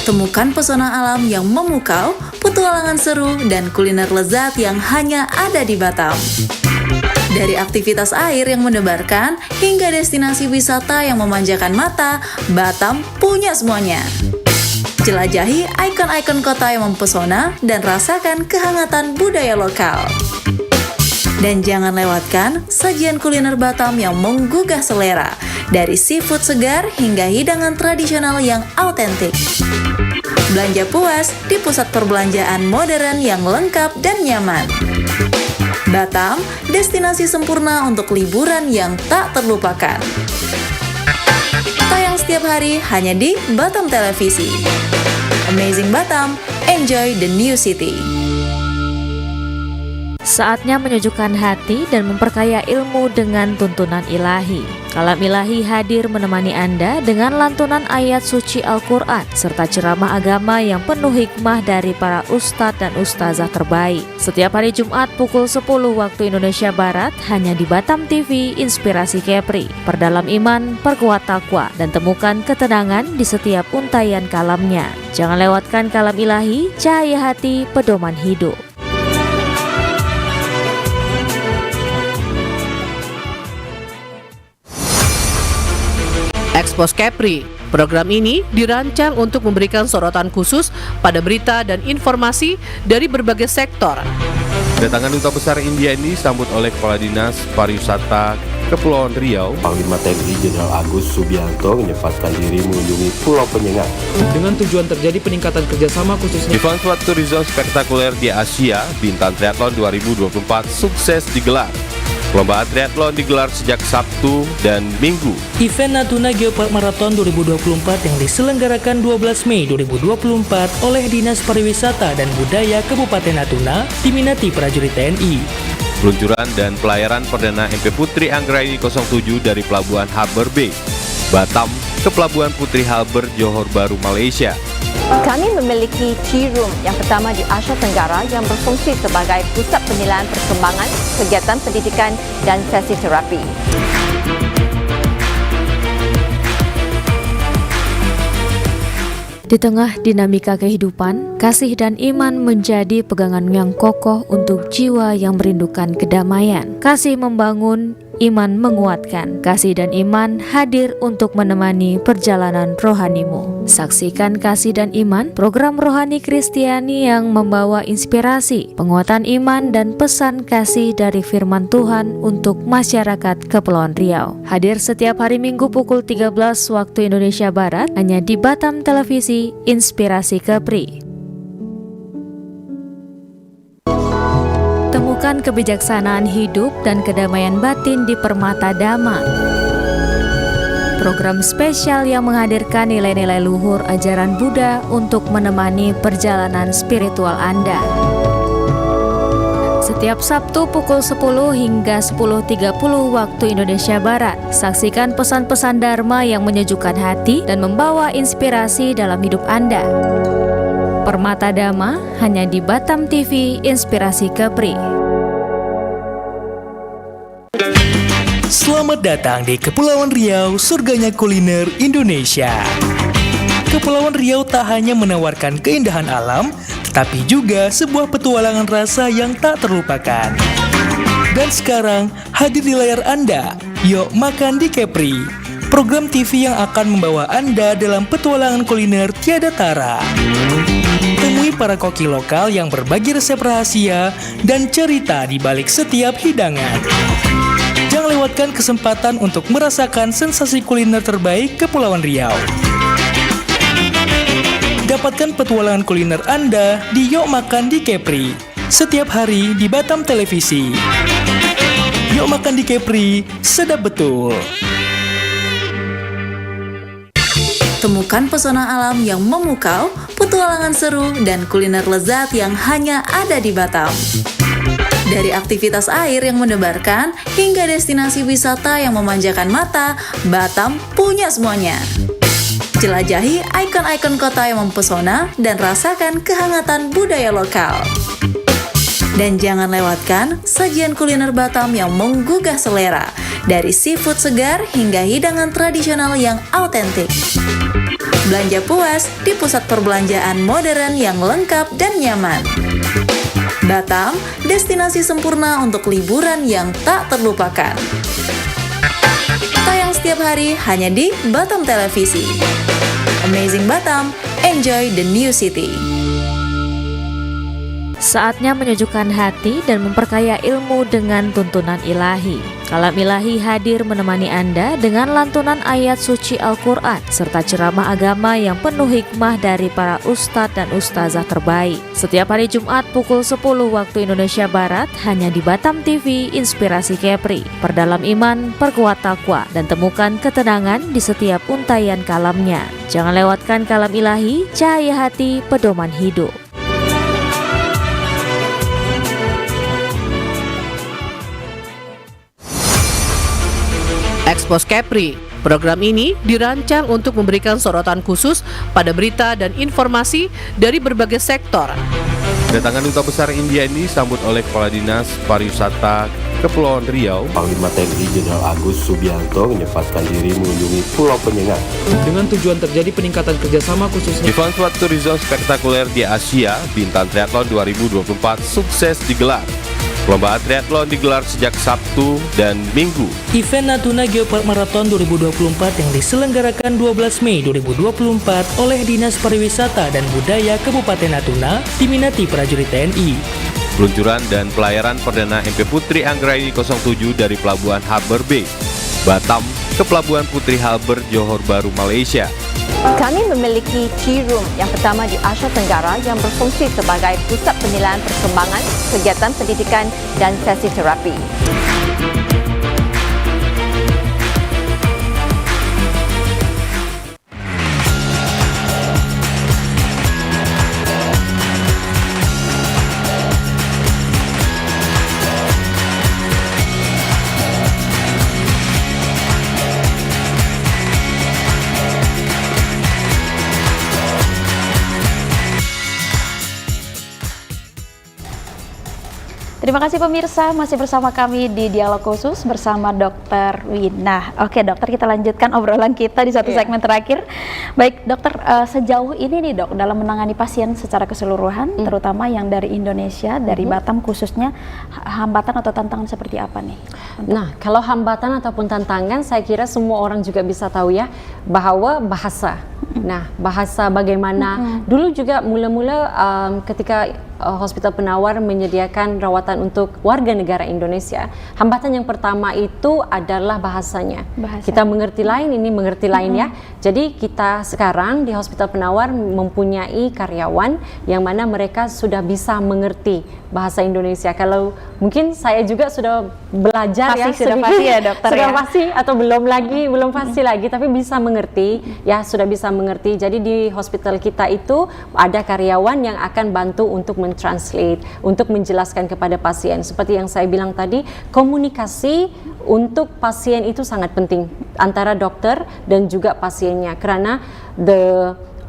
Temukan pesona alam yang memukau, petualangan seru, dan kuliner lezat yang hanya ada di Batam. Dari aktivitas air yang mendebarkan, hingga destinasi wisata yang memanjakan mata, Batam punya semuanya. Jelajahi ikon-ikon kota yang mempesona dan rasakan kehangatan budaya lokal. Dan jangan lewatkan sajian kuliner Batam yang menggugah selera, dari seafood segar hingga hidangan tradisional yang autentik. Belanja puas di pusat perbelanjaan modern yang lengkap dan nyaman. Batam, destinasi sempurna untuk liburan yang tak terlupakan. Tayang setiap hari hanya di Batam Televisi. Amazing Batam, enjoy the new city. Saatnya menyejukkan hati dan memperkaya ilmu dengan tuntunan ilahi. Kalam Ilahi hadir menemani Anda dengan lantunan ayat suci Al-Quran serta ceramah agama yang penuh hikmah dari para ustadz dan ustazah terbaik. Setiap hari Jumat pukul 10 waktu Indonesia Barat hanya di Batam TV Inspirasi Kepri. Perdalam iman, perkuat takwa, dan temukan ketenangan di setiap untayan kalamnya. Jangan lewatkan Kalam Ilahi, cahaya hati, pedoman hidup. Expose Kepri. Program ini dirancang untuk memberikan sorotan khusus pada berita dan informasi dari berbagai sektor. Kedatangan Duta Besar India ini disambut oleh Kepala Dinas Pariwisata Kepulauan Riau, Panglima TNI Jenderal Agus Subianto menyempatkan diri mengunjungi Pulau Penyengat. Dengan tujuan terjadi peningkatan kerjasama khususnya Event Sport Tourism spektakuler di Asia, Bintang Triathlon 2024 sukses digelar. Perlombaan triathlon digelar sejak Sabtu dan Minggu. Event Natuna Geopark Marathon 2024 yang diselenggarakan 12 Mei 2024 oleh Dinas Pariwisata dan Budaya Kabupaten Natuna diminati prajurit TNI. Peluncuran dan pelayaran Perdana MP Putri Anggraini 07 dari Pelabuhan Harbour Bay, Batam ke Pelabuhan Putri Harbour Johor Bahru, Malaysia. Kami memiliki tea room yang pertama di Asia Tenggara yang berfungsi sebagai pusat penilaian perkembangan, kegiatan pendidikan dan sesi terapi. Di tengah dinamika kehidupan, kasih dan iman menjadi pegangan yang kokoh untuk jiwa yang merindukan kedamaian. Kasih membangun, Iman Menguatkan. Kasih dan Iman hadir untuk menemani perjalanan rohanimu. Saksikan Kasih dan Iman, program rohani Kristiani yang membawa inspirasi, penguatan iman dan pesan kasih dari firman Tuhan untuk masyarakat Kepulauan Riau. Hadir setiap hari Minggu pukul 13 waktu Indonesia Barat hanya di Batam Televisi Inspirasi Kepri. Temukan kebijaksanaan hidup dan kedamaian batin di Permata Dhamma. Program spesial yang menghadirkan nilai-nilai luhur ajaran Buddha untuk menemani perjalanan spiritual Anda. Setiap Sabtu pukul 10 hingga 10.30 waktu Indonesia Barat. Saksikan pesan-pesan Dharma yang menyejukkan hati dan membawa inspirasi dalam hidup Anda. Permata Dhamma hanya di Batam TV Inspirasi Kepri. Selamat datang di Kepulauan Riau, surganya kuliner Indonesia. Kepulauan Riau tak hanya menawarkan keindahan alam, tetapi juga sebuah petualangan rasa yang tak terlupakan. Dan sekarang hadir di layar Anda, Yuk Makan di Kepri, program TV yang akan membawa Anda dalam petualangan kuliner tiada tara. Temui para koki lokal yang berbagi resep rahasia dan cerita di balik setiap hidangan. Jangan lewatkan kesempatan untuk merasakan sensasi kuliner terbaik Kepulauan Riau. Dapatkan petualangan kuliner Anda di Yuk Makan di Kepri, setiap hari di Batam Televisi. Yuk Makan di Kepri, sedap betul. Temukan pesona alam yang memukau, petualangan seru, dan kuliner lezat yang hanya ada di Batam. Dari aktivitas air yang mendebarkan, hingga destinasi wisata yang memanjakan mata, Batam punya semuanya. Jelajahi ikon-ikon kota yang mempesona dan rasakan kehangatan budaya lokal. Dan jangan lewatkan sajian kuliner Batam yang menggugah selera, dari seafood segar hingga hidangan tradisional yang autentik. Belanja puas di pusat perbelanjaan modern yang lengkap dan nyaman. Batam, destinasi sempurna untuk liburan yang tak terlupakan. Tayang setiap hari hanya di Batam Televisi. Amazing Batam, enjoy the new city. Saatnya menyejukkan hati dan memperkaya ilmu dengan tuntunan ilahi. Kalam Ilahi hadir menemani Anda dengan lantunan ayat suci Al-Quran serta ceramah agama yang penuh hikmah dari para ustadz dan ustazah terbaik. Setiap hari Jumat pukul 10 waktu Indonesia Barat hanya di Batam TV Inspirasi Kepri. Perdalam iman, perkuat takwa, dan temukan ketenangan di setiap untayan kalamnya. Jangan lewatkan Kalam Ilahi, cahaya hati, pedoman hidup. Expose Kepri. Program ini dirancang untuk memberikan sorotan khusus pada berita dan informasi dari berbagai sektor. Kedatangan Duta Besar India ini disambut oleh Kepala Dinas Pariwisata Kepulauan Riau. Panglima TNI Jenderal Agus Subianto menyempatkan diri mengunjungi Pulau Penyengat. Dengan tujuan terjadi peningkatan kerjasama khususnya Event Sport Tourism spektakuler di Asia, Bintan Triathlon 2024 sukses digelar. Perlombaan triathlon digelar sejak Sabtu dan Minggu. Event Natuna Geopark Marathon 2024 yang diselenggarakan 12 Mei 2024 oleh Dinas Pariwisata dan Budaya Kabupaten Natuna diminati prajurit TNI. Peluncuran dan pelayaran Perdana MP Putri Anggraini 07 dari Pelabuhan Harbour Bay, Batam ke Pelabuhan Putri Harbour, Johor Bahru, Malaysia. Kami memiliki tea room yang pertama di Asia Tenggara yang berfungsi sebagai pusat penilaian perkembangan, kegiatan pendidikan dan sesi terapi. Terima kasih pemirsa, masih bersama kami di Dialog Khusus bersama Dr. Wina. Oke dokter, kita lanjutkan obrolan kita di satu segmen terakhir. Baik dokter, sejauh ini nih dok, dalam menangani pasien secara keseluruhan, terutama yang dari Indonesia, dari Batam khususnya, hambatan atau tantangan seperti apa nih? Nah, kalau hambatan ataupun tantangan, saya kira semua orang juga bisa tahu ya, bahwa bahasa. Nah, bahasa bagaimana, dulu juga mula-mula ketika Hospital Penawar menyediakan rawatan untuk warga negara Indonesia, hambatan yang pertama itu adalah bahasanya. Kita mengerti lain, ini mengerti lain ya. Jadi kita sekarang di Hospital Penawar mempunyai karyawan yang mana mereka sudah bisa mengerti bahasa Indonesia. Kalau mungkin saya juga sudah belajar sudah pasti ya dokter sudah ya? pasti atau belum pasti lagi, tapi bisa mengerti ya, sudah bisa mengerti. Jadi di hospital kita itu ada karyawan yang akan bantu untuk mentranslate, untuk menjelaskan kepada pasien. Seperti yang saya bilang tadi, komunikasi untuk pasien itu sangat penting antara dokter dan juga pasiennya, karena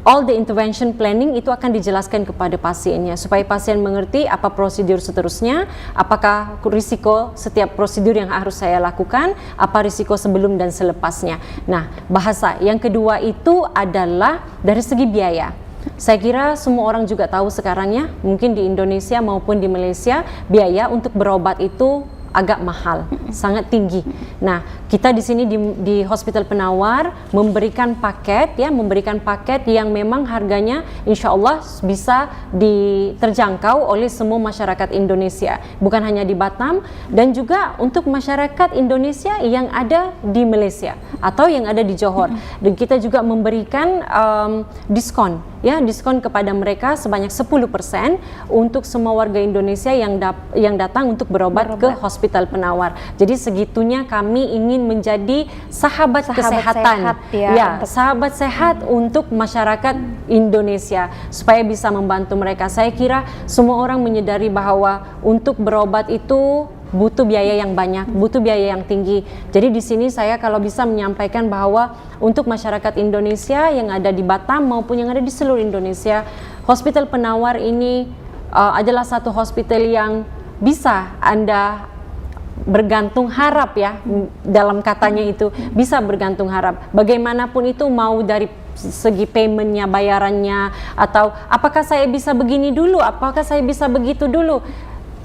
all the intervention planning itu akan dijelaskan kepada pasiennya supaya pasien mengerti apa prosedur seterusnya, apakah risiko setiap prosedur yang harus saya lakukan, apa risiko sebelum dan selepasnya. Nah, bahasa yang kedua itu adalah dari segi biaya. Saya kira semua orang juga tahu sekarang ya, mungkin di Indonesia maupun di Malaysia, biaya untuk berobat itu agak mahal, sangat tinggi. Nah, kita di sini di Hospital Penawar memberikan paket yang memang harganya insya Allah bisa terjangkau oleh semua masyarakat Indonesia, bukan hanya di Batam, dan juga untuk masyarakat Indonesia yang ada di Malaysia atau yang ada di Johor. Dan kita juga memberikan diskon kepada mereka sebanyak 10% untuk semua warga Indonesia yang datang untuk berobat ke Hospital Penawar. Jadi segitunya kami ingin menjadi sahabat kesehatan, sahabat sehat untuk masyarakat Indonesia supaya bisa membantu mereka. Saya kira semua orang menyadari bahwa untuk berobat itu butuh biaya yang banyak, butuh biaya yang tinggi. Jadi di sini saya kalau bisa menyampaikan bahwa untuk masyarakat Indonesia yang ada di Batam maupun yang ada di seluruh Indonesia, Hospital Penawar ini adalah satu hospital yang bisa Anda bergantung harap ya, dalam katanya itu bisa bergantung harap. Bagaimanapun itu, mau dari segi paymentnya, bayarannya, atau apakah saya bisa begini dulu, apakah saya bisa begitu dulu.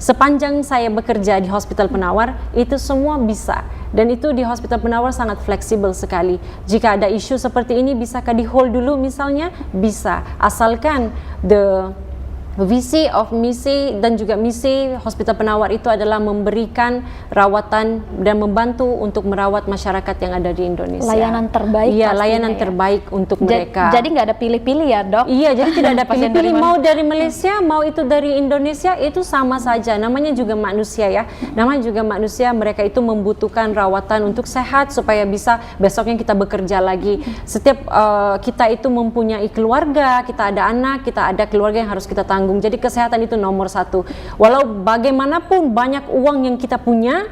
Sepanjang saya bekerja di Hospital Penawar, itu semua bisa. Dan itu di Hospital Penawar sangat fleksibel sekali. Jika ada isu seperti ini, bisakah di hold dulu misalnya? Bisa, asalkan misi dan juga misi Hospital Penawar itu adalah memberikan rawatan dan membantu untuk merawat masyarakat yang ada di Indonesia. Layanan terbaik. Iya, layanan terbaik untuk mereka. Jadi nggak ada pilih-pilih ya dok? Iya, jadi tidak ada pilih-pilih, mau dari Malaysia, mau itu dari Indonesia, itu sama saja. Namanya juga manusia ya. Namanya juga manusia, mereka itu membutuhkan rawatan untuk sehat supaya bisa besoknya kita bekerja lagi. Setiap kita itu mempunyai keluarga, kita ada anak, kita ada keluarga yang harus kita tanggung. Jadi kesehatan itu nomor satu. Walau bagaimanapun banyak uang yang kita punya,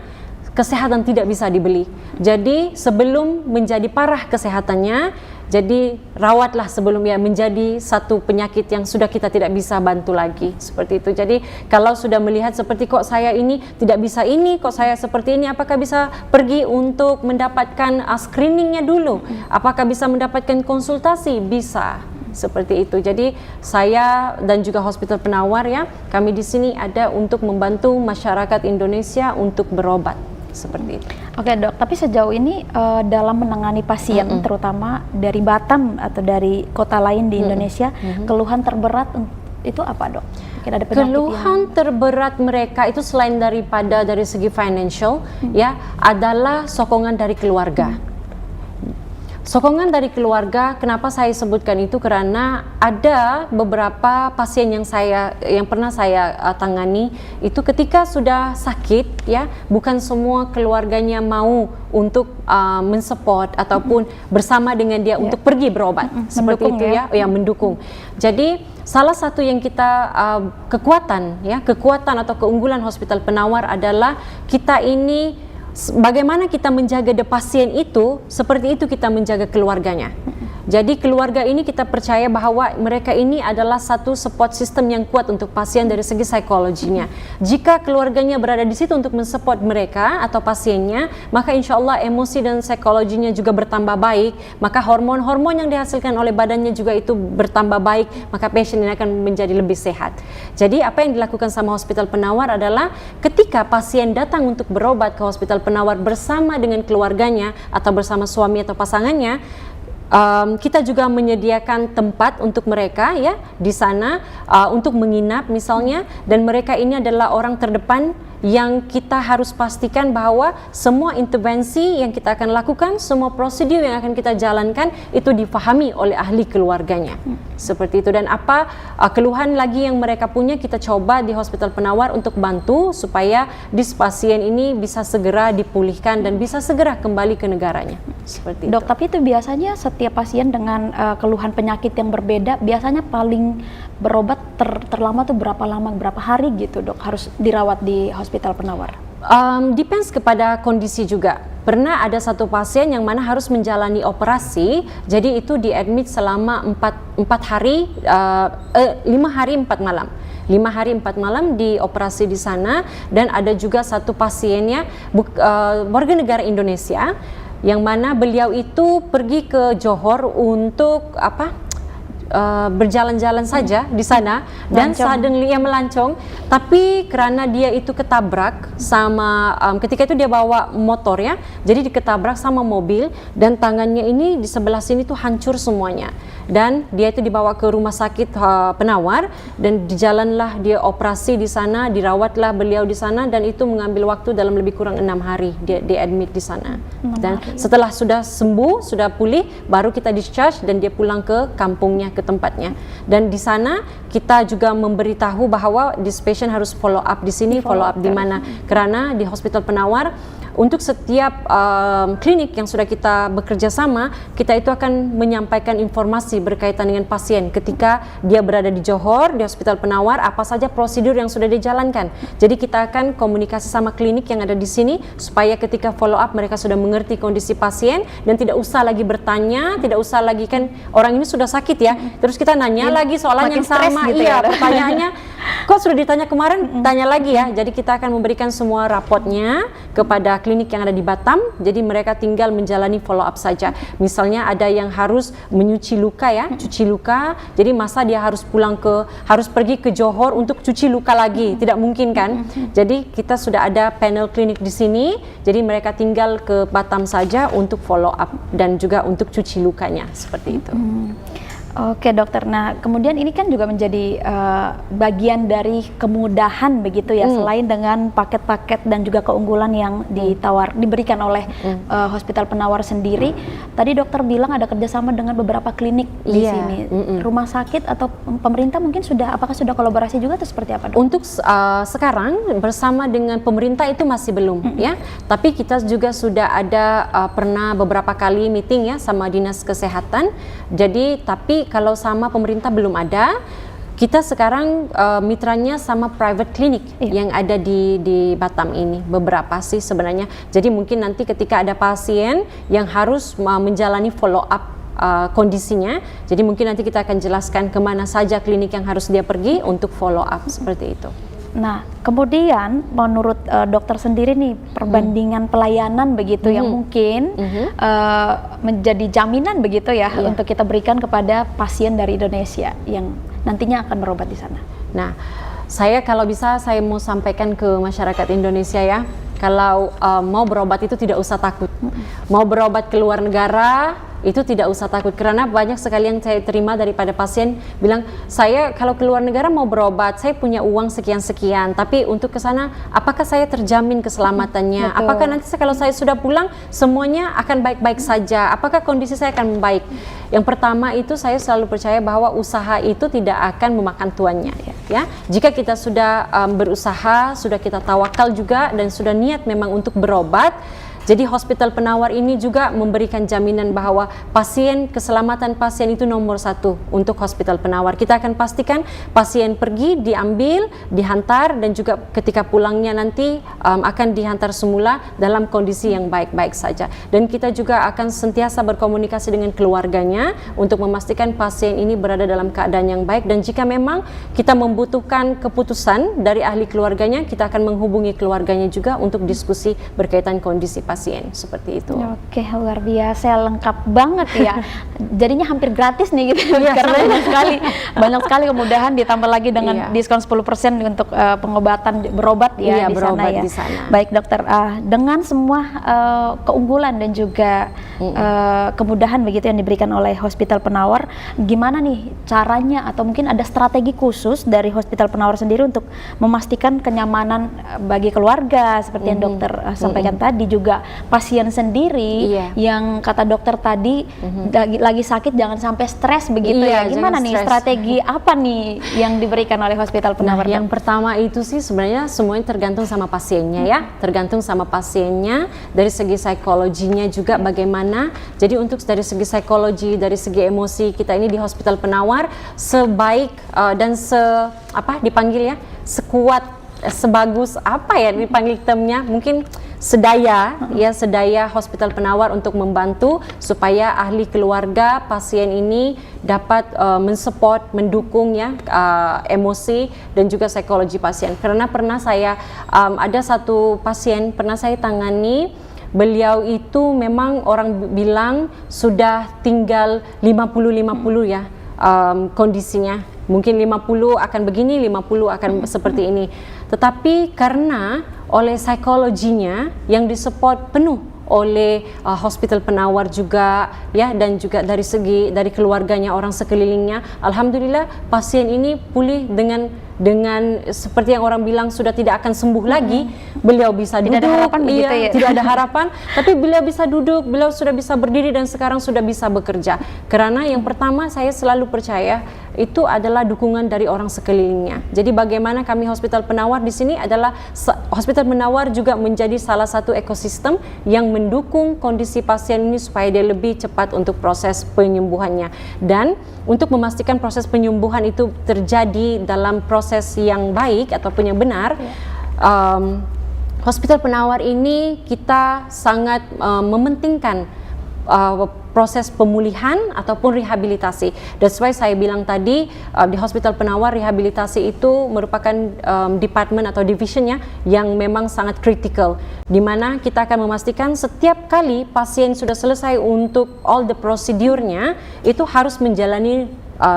kesehatan tidak bisa dibeli. Jadi sebelum menjadi parah kesehatannya, jadi rawatlah sebelum menjadi satu penyakit yang sudah kita tidak bisa bantu lagi, seperti itu. Jadi kalau sudah melihat seperti kok saya ini tidak bisa ini, kok saya seperti ini, apakah bisa pergi untuk mendapatkan screeningnya dulu? Apakah bisa mendapatkan konsultasi? Bisa. Seperti itu. Jadi saya dan juga Hospital Penawar ya, kami di sini ada untuk membantu masyarakat Indonesia untuk berobat, seperti itu. Oke dok, tapi sejauh ini dalam menangani pasien terutama dari Batam atau dari kota lain di Indonesia, keluhan terberat itu apa dok? Mungkin ada keluhan terberat mereka itu selain daripada dari segi financial ya, adalah sokongan dari keluarga. Sokongan dari keluarga, kenapa saya sebutkan itu? Karena ada beberapa pasien yang pernah saya tangani itu ketika sudah sakit ya, bukan semua keluarganya mau untuk mensupport ataupun bersama dengan dia untuk pergi berobat, seperti itu ya, yang mendukung. Jadi salah satu yang kita kekuatan atau keunggulan Hospital Penawar adalah kita ini bagaimana kita menjaga pasien itu, seperti itu kita menjaga keluarganya. Jadi keluarga ini kita percaya bahwa mereka ini adalah satu support system yang kuat untuk pasien dari segi psikologinya. Jika keluarganya berada di situ untuk mensupport mereka atau pasiennya, maka insya Allah emosi dan psikologinya juga bertambah baik, maka hormon-hormon yang dihasilkan oleh badannya juga itu bertambah baik, maka pasien ini akan menjadi lebih sehat. Jadi apa yang dilakukan sama Hospital Penawar adalah ketika pasien datang untuk berobat ke Hospital Penawar bersama dengan keluarganya atau bersama suami atau pasangannya, kita juga menyediakan tempat untuk mereka ya di sana untuk menginap misalnya, dan mereka ini adalah orang terdepan yang kita harus pastikan bahwa semua intervensi yang kita akan lakukan, semua prosedur yang akan kita jalankan itu difahami oleh ahli keluarganya. Seperti itu. Dan apa keluhan lagi yang mereka punya, kita coba di Hospital Penawar untuk bantu supaya pasien ini bisa segera dipulihkan dan bisa segera kembali ke negaranya. Seperti Dok, itu. tapi itu biasanya setiap pasien dengan keluhan penyakit yang berbeda, biasanya paling berobat terlama tuh berapa lama, berapa hari gitu Dok, harus dirawat di Hospital Penawar? Depends kepada kondisi juga. Pernah ada satu pasien yang mana harus menjalani operasi, jadi itu diadmit selama 5 hari 4 malam. 5 hari 4 malam di operasi di sana. Dan ada juga satu pasiennya warga negara Indonesia, yang mana beliau itu pergi ke Johor untuk berjalan-jalan saja di sana, dan suddenly melancong, tapi karena dia itu ketabrak sama ketika itu dia bawa motor ya, jadi diketabrak sama mobil dan tangannya ini di sebelah sini tuh hancur semuanya, dan dia itu dibawa ke rumah sakit Penawar, dan dijalanlah dia operasi di sana, dirawatlah beliau di sana, dan itu mengambil waktu dalam lebih kurang 6 hari dia admit di sana. Dan setelah sudah sembuh, sudah pulih, baru kita discharge dan dia pulang ke kampungnya, ke tempatnya. Dan di sana kita juga memberitahu bahwa this patient harus follow up di sini, follow up di mana, karena di Hospital Penawar untuk setiap klinik yang sudah kita bekerja sama, kita itu akan menyampaikan informasi berkaitan dengan pasien ketika dia berada di Johor, di Hospital Penawar, apa saja prosedur yang sudah dijalankan. Jadi kita akan komunikasi sama klinik yang ada di sini supaya ketika follow up mereka sudah mengerti kondisi pasien dan tidak usah lagi bertanya, tidak usah lagi, kan orang ini sudah sakit ya, terus kita nanya lagi soalan yang sama gitu iya ya, pertanyaannya kok sudah ditanya kemarin, tanya lagi ya. Jadi kita akan memberikan semua rapotnya kepada klinik yang ada di Batam, jadi mereka tinggal menjalani follow up saja. Misalnya ada yang harus menyuci luka ya, cuci luka, jadi masa dia harus harus pergi ke Johor untuk cuci luka lagi, tidak mungkin kan. Jadi kita sudah ada panel klinik di sini, jadi mereka tinggal ke Batam saja untuk follow up dan juga untuk cuci lukanya, seperti itu. Oke dokter, nah kemudian ini kan juga menjadi bagian dari kemudahan begitu ya, selain dengan paket-paket dan juga keunggulan yang diberikan oleh Hospital Penawar sendiri. Tadi dokter bilang ada kerjasama dengan beberapa klinik di sini. Rumah sakit atau pemerintah mungkin apakah sudah kolaborasi juga atau seperti apa dok? Untuk sekarang bersama dengan pemerintah itu masih belum ya, tapi kita juga sudah ada pernah beberapa kali meeting ya sama dinas kesehatan. Jadi tapi kalau sama pemerintah belum ada. Kita sekarang mitranya sama private clinic yang ada di Batam ini, beberapa sih sebenarnya. Jadi mungkin nanti ketika ada pasien yang harus menjalani follow up kondisinya, jadi mungkin nanti kita akan jelaskan kemana saja klinik yang harus dia pergi untuk follow up, seperti itu. Nah, kemudian menurut dokter sendiri nih, perbandingan pelayanan begitu yang mungkin menjadi jaminan begitu ya untuk kita berikan kepada pasien dari Indonesia yang nantinya akan berobat di sana. Nah, kalau bisa saya mau sampaikan ke masyarakat Indonesia ya, kalau mau berobat itu tidak usah takut. Mau berobat ke luar negara itu tidak usah takut, karena banyak sekali yang saya terima daripada pasien bilang, saya kalau keluar negara mau berobat, saya punya uang sekian-sekian, tapi untuk ke sana apakah saya terjamin keselamatannya? Apakah nanti kalau saya sudah pulang semuanya akan baik-baik saja? Apakah kondisi saya akan membaik? Yang pertama itu saya selalu percaya bahwa usaha itu tidak akan memakan tuannya ya. Jika kita sudah berusaha, sudah kita tawakal juga dan sudah niat memang untuk berobat, Jadi Hospital Penawar ini juga memberikan jaminan bahwa keselamatan pasien itu nomor satu untuk Hospital Penawar. Kita akan pastikan pasien pergi, diambil, dihantar, dan juga ketika pulangnya nanti akan dihantar semula dalam kondisi yang baik-baik saja. Dan kita juga akan sentiasa berkomunikasi dengan keluarganya untuk memastikan pasien ini berada dalam keadaan yang baik, dan jika memang kita membutuhkan keputusan dari ahli keluarganya, kita akan menghubungi keluarganya juga untuk diskusi berkaitan kondisi pasien, seperti itu. Oke, luar biasa, lengkap banget ya. Jadinya hampir gratis nih gitu, karena banyak sekali kemudahan, ditambah lagi dengan diskon 10% untuk pengobatan, berobat ya di sana ya. Baik dokter, dengan semua keunggulan dan juga kemudahan begitu yang diberikan oleh Hospital Penawar, gimana nih caranya atau mungkin ada strategi khusus dari Hospital Penawar sendiri untuk memastikan kenyamanan bagi keluarga seperti yang dokter sampaikan tadi, juga pasien sendiri yang kata dokter tadi lagi sakit jangan sampai stres begitu ya. Gimana nih strategi apa nih yang diberikan oleh Hospital Penawar? Yang pertama itu sih sebenarnya semuanya tergantung sama pasiennya ya, tergantung sama pasiennya dari segi psikologinya juga bagaimana. Jadi untuk dari segi psikologi, dari segi emosi, kita ini di Hospital Penawar sebaik dan dipanggil ya, sekuat, sebagus apa ya dipanggil termnya, mungkin sedaya Hospital Penawar untuk membantu supaya ahli keluarga pasien ini dapat mensupport, mendukung ya emosi dan juga psikologi pasien. Karena pernah saya ada satu pasien pernah saya tangani, beliau itu memang orang bilang sudah tinggal 50-50 ya kondisinya. Mungkin 50 akan begini, 50 akan seperti ini. Tetapi karena oleh psikologinya yang disupport penuh oleh Hospital Penawar juga ya, dan juga dari keluarganya, orang sekelilingnya, alhamdulillah pasien ini pulih dengan seperti yang orang bilang sudah tidak akan sembuh lagi. Beliau bisa duduk, tidak ada harapan begitu ya? Tidak ada harapan, tapi beliau bisa duduk, beliau sudah bisa berdiri dan sekarang sudah bisa bekerja. Karena yang pertama saya selalu percaya itu adalah dukungan dari orang sekelilingnya. Jadi bagaimana kami Hospital Penawar di sini adalah Hospital Penawar juga menjadi salah satu ekosistem yang mendukung kondisi pasien ini supaya dia lebih cepat untuk proses penyembuhannya, dan untuk memastikan proses penyembuhan itu terjadi dalam proses yang baik ataupun yang benar. Hospital Penawar ini kita sangat mementingkan proses pemulihan ataupun rehabilitasi. That's why saya bilang tadi di Hospital Penawar rehabilitasi itu merupakan department atau divisionnya yang memang sangat kritikal, di mana kita akan memastikan setiap kali pasien sudah selesai untuk all the prosedurnya itu harus menjalani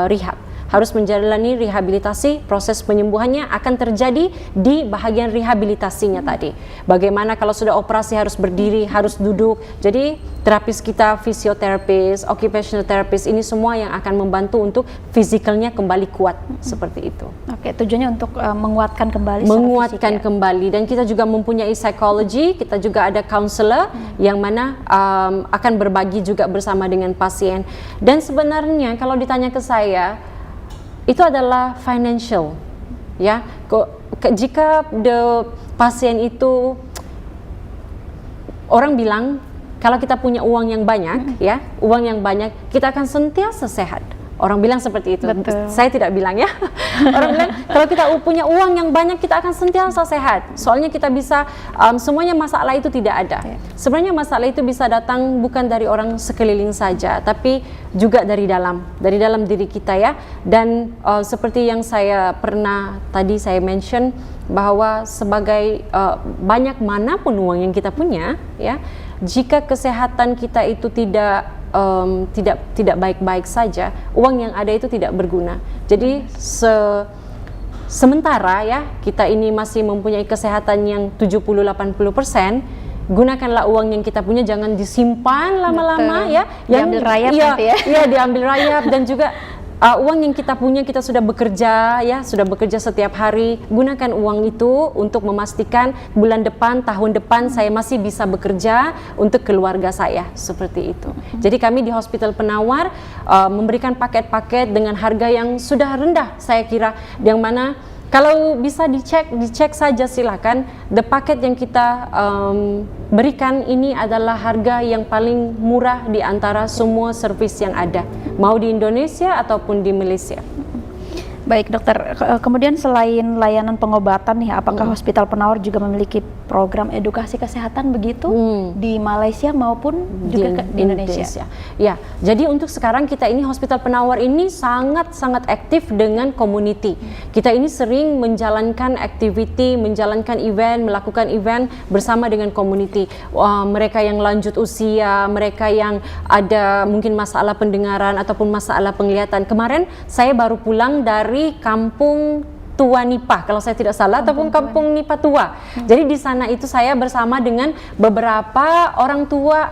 rehab, harus menjalani rehabilitasi. Proses penyembuhannya akan terjadi di bahagian rehabilitasinya tadi. Bagaimana kalau sudah operasi harus berdiri, harus duduk. Jadi terapis kita, fisioterapis, occupational therapist, ini semua yang akan membantu untuk fisikalnya kembali kuat seperti itu. Oke, tujuannya untuk menguatkan kembali. Menguatkan kembali, dan kita juga mempunyai psikologi, kita juga ada counselor yang mana akan berbagi juga bersama dengan pasien. Dan sebenarnya kalau ditanya ke saya, itu adalah financial, ya. Jika pasien itu, orang bilang kalau kita punya uang yang banyak, ya, uang yang banyak, kita akan sentiasa sehat. Orang bilang seperti itu. Betul. Saya tidak bilang ya. Orang bilang kalau kita punya uang yang banyak kita akan sentiasa sehat. Soalnya kita bisa semuanya masalah itu tidak ada. Sebenarnya masalah itu bisa datang bukan dari orang sekeliling saja, tapi juga dari dalam diri kita ya. Dan seperti yang saya pernah tadi saya mention bahwa sebagai banyak manapun uang yang kita punya ya, jika kesehatan kita itu tidak baik-baik saja, uang yang ada itu tidak berguna. Jadi sementara ya kita ini masih mempunyai kesehatan yang 70-80%, gunakanlah uang yang kita punya, jangan disimpan lama-lama ya. Diambil rayap nanti ya. Iya, diambil rayap. Dan juga uang yang kita punya, kita sudah bekerja ya, sudah bekerja setiap hari, gunakan uang itu untuk memastikan bulan depan, tahun depan saya masih bisa bekerja untuk keluarga saya, seperti itu. Jadi kami di Hospital Penawar memberikan paket-paket dengan harga yang sudah rendah, saya kira, yang mana Kalau bisa dicek saja silakan. The paket yang kita berikan ini adalah harga yang paling murah di antara semua servis yang ada, mau di Indonesia ataupun di Malaysia. Baik dokter, kemudian selain layanan pengobatan nih, apakah Hospital Penawar juga memiliki program edukasi kesehatan begitu di Malaysia maupun juga di Indonesia? Ya, jadi untuk sekarang kita ini Hospital Penawar ini sangat-sangat aktif dengan community. Kita ini sering menjalankan activity, menjalankan event, melakukan event bersama dengan community. Mereka yang lanjut usia, mereka yang ada mungkin masalah pendengaran ataupun masalah penglihatan. Kemarin saya baru pulang dari Kampung Tua Nipah, kalau saya tidak salah, ataupun Kampung Nipah Tua. Jadi di sana itu saya bersama dengan beberapa orang tua,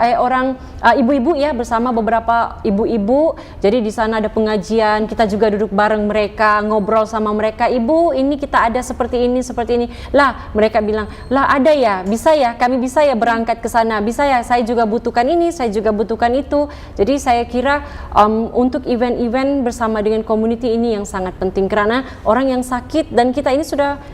ibu-ibu ya, bersama beberapa ibu-ibu. Jadi di sana ada pengajian, kita juga duduk bareng mereka, ngobrol sama mereka. Ibu, ini kita ada seperti ini. Lah, mereka bilang, lah ada ya, bisa ya, kami bisa ya berangkat ke sana, bisa ya, saya juga butuhkan ini, saya juga butuhkan itu. Jadi saya kira untuk event-event bersama dengan community ini yang sangat penting, karena orang yang sakit dan kita ini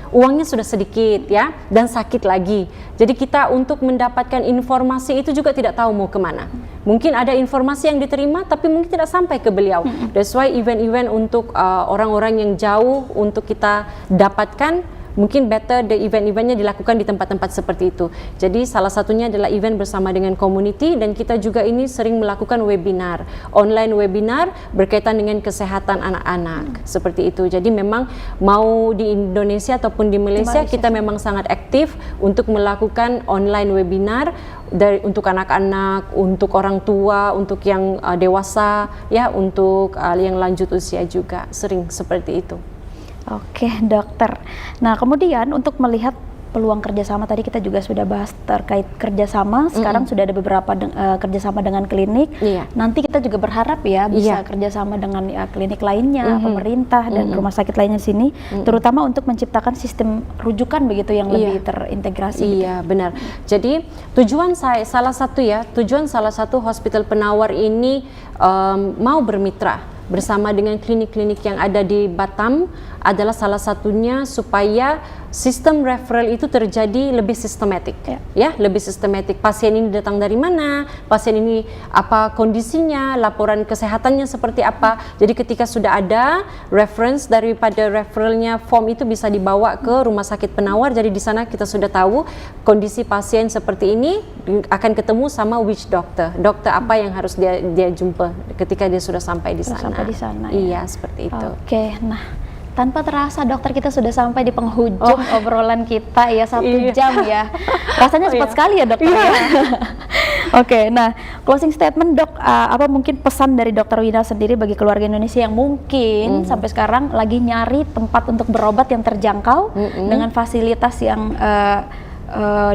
uangnya sudah sedikit ya, dan sakit lagi. Jadi kita untuk mendapatkan informasi itu juga tidak tahu mau kemana. Mungkin ada informasi yang diterima tapi mungkin tidak sampai ke beliau. That's why event-event untuk orang-orang yang jauh untuk kita dapatkan, mungkin better the event-eventnya dilakukan di tempat-tempat seperti itu. Jadi salah satunya adalah event bersama dengan community, dan kita juga ini sering melakukan webinar, online webinar berkaitan dengan kesehatan anak-anak seperti itu. Jadi memang mau di Indonesia ataupun di Malaysia kita memang sangat aktif untuk melakukan online webinar untuk anak-anak, untuk orang tua, untuk yang dewasa ya, untuk yang lanjut usia juga sering seperti itu. Oke dokter, nah kemudian untuk melihat peluang kerjasama, tadi kita juga sudah bahas terkait kerjasama, sekarang sudah ada beberapa kerjasama dengan klinik, nanti kita juga berharap ya bisa kerjasama dengan klinik lainnya, pemerintah dan rumah sakit lainnya sini, terutama untuk menciptakan sistem rujukan begitu yang lebih terintegrasi. Iya benar, jadi tujuan salah satu Hospital Penawar ini mau bermitra bersama dengan klinik-klinik yang ada di Batam adalah salah satunya supaya sistem referral itu terjadi lebih sistematik, ya lebih sistematik. Pasien ini datang dari mana, pasien ini apa kondisinya, laporan kesehatannya seperti apa. Jadi ketika sudah ada reference daripada referralnya, form itu bisa dibawa ke Rumah Sakit Penawar. Jadi di sana kita sudah tahu kondisi pasien seperti ini, akan ketemu sama which dokter apa yang harus dia jumpa ketika dia sudah sampai di sana. Iya seperti itu. Oke, nah tanpa terasa dokter kita sudah sampai di penghujung obrolan kita ya, 1 jam ya. Rasanya cepat sekali ya dokter ya. Oke, nah closing statement dok, apa mungkin pesan dari Dokter Wina sendiri bagi keluarga Indonesia yang mungkin sampai sekarang lagi nyari tempat untuk berobat yang terjangkau dengan fasilitas yang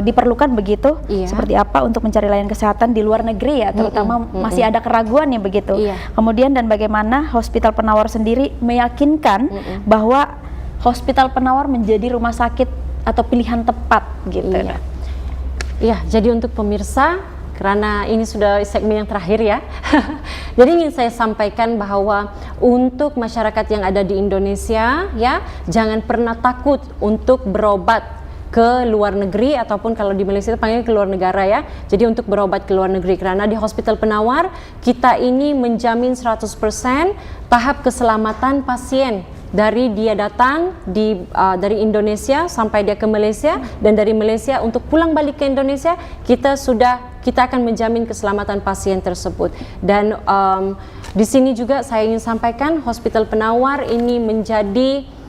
diperlukan begitu, seperti apa untuk mencari layanan kesehatan di luar negeri ya, terutama masih ada keraguan ya begitu. Kemudian dan bagaimana Hospital Penawar sendiri meyakinkan bahwa Hospital Penawar menjadi rumah sakit atau pilihan tepat gitu. Iya, jadi untuk pemirsa, karena ini sudah segmen yang terakhir ya, jadi ingin saya sampaikan bahwa untuk masyarakat yang ada di Indonesia ya, jangan pernah takut untuk berobat ke luar negeri, ataupun kalau di Malaysia itu panggil ke luar negara ya. Jadi untuk berobat ke luar negeri, karena di Hospital Penawar kita ini menjamin 100% tahap keselamatan pasien dari dia datang dari Indonesia sampai dia ke Malaysia, dan dari Malaysia untuk pulang balik ke Indonesia kita akan menjamin keselamatan pasien tersebut. Dan di sini juga saya ingin sampaikan Hospital Penawar ini menjadi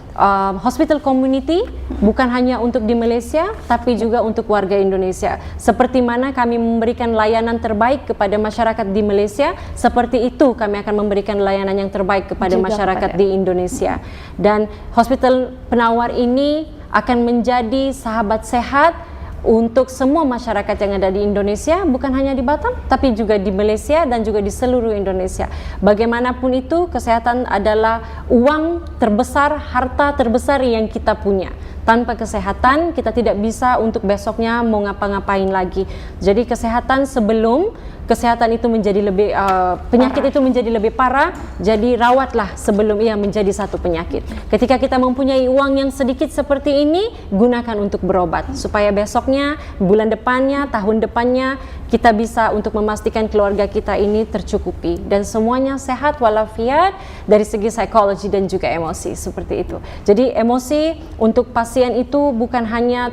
hospital community, bukan hanya untuk di Malaysia tapi juga untuk warga Indonesia. Seperti mana kami memberikan layanan terbaik kepada masyarakat di Malaysia, seperti itu kami akan memberikan layanan yang terbaik kepada masyarakat di Indonesia. Dan Hospital Penawar ini akan menjadi sahabat sehat untuk semua masyarakat yang ada di Indonesia, bukan hanya di Batam tapi juga di Malaysia dan juga di seluruh Indonesia. Bagaimanapun itu, kesehatan adalah uang terbesar, harta terbesar yang kita punya. Tanpa kesehatan kita tidak bisa untuk besoknya mau ngapa-ngapain lagi. Jadi kesehatan sebelum kesehatan itu menjadi lebih penyakit itu menjadi lebih parah, jadi rawatlah sebelum ia menjadi satu penyakit. Ketika kita mempunyai uang yang sedikit seperti ini, gunakan untuk berobat supaya besoknya, bulan depannya, tahun depannya kita bisa untuk memastikan keluarga kita ini tercukupi dan semuanya sehat walafiat dari segi psikologi dan juga emosi, seperti itu. Jadi emosi untuk pasien itu bukan hanya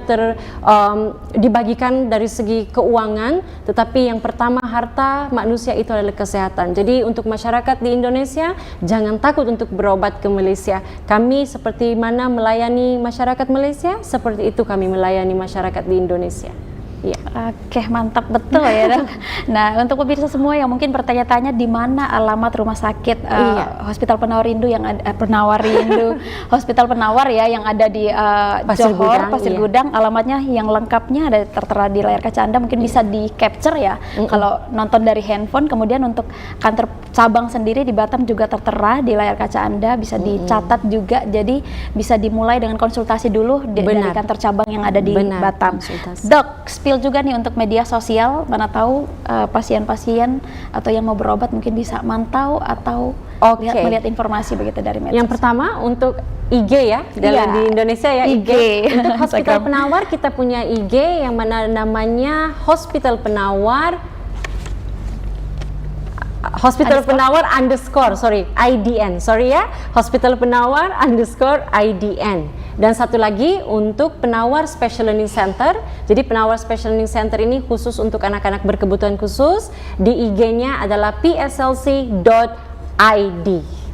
dibagikan dari segi keuangan, tetapi yang pertama harta manusia itu adalah kesehatan. Jadi untuk masyarakat di Indonesia, jangan takut untuk berobat ke Malaysia. Kami seperti mana melayani masyarakat Malaysia, seperti itu kami melayani masyarakat di Indonesia. Iya. Oke, mantap betul ya, Dok. Nah, untuk pemirsa semua yang mungkin bertanya-tanya di mana alamat rumah sakit Hospital Penawar Rindu yang ada Hospital Penawar ya yang ada di Johor, Pasir Gudang, alamatnya yang lengkapnya ada tertera di layar kaca Anda, mungkin bisa di capture ya kalau nonton dari handphone. Kemudian untuk kantor cabang sendiri di Batam juga tertera di layar kaca Anda, bisa dicatat juga. Jadi bisa dimulai dengan konsultasi dulu dari kantor cabang yang ada di Batam. Dok, spill juga nih untuk media sosial, mana tahu pasien-pasien atau yang mau berobat mungkin bisa mantau atau melihat informasi begitu dari medsos. Yang pertama untuk IG ya, di Indonesia ya IG. Untuk Hospital Penawar kita punya IG yang mana namanya Hospital Penawar IDN, Hospital Penawar _IDN. Dan satu lagi untuk Penawar Special Learning Center. Jadi Penawar Special Learning Center ini khusus untuk anak-anak berkebutuhan khusus. Di IG-nya adalah pslc.id.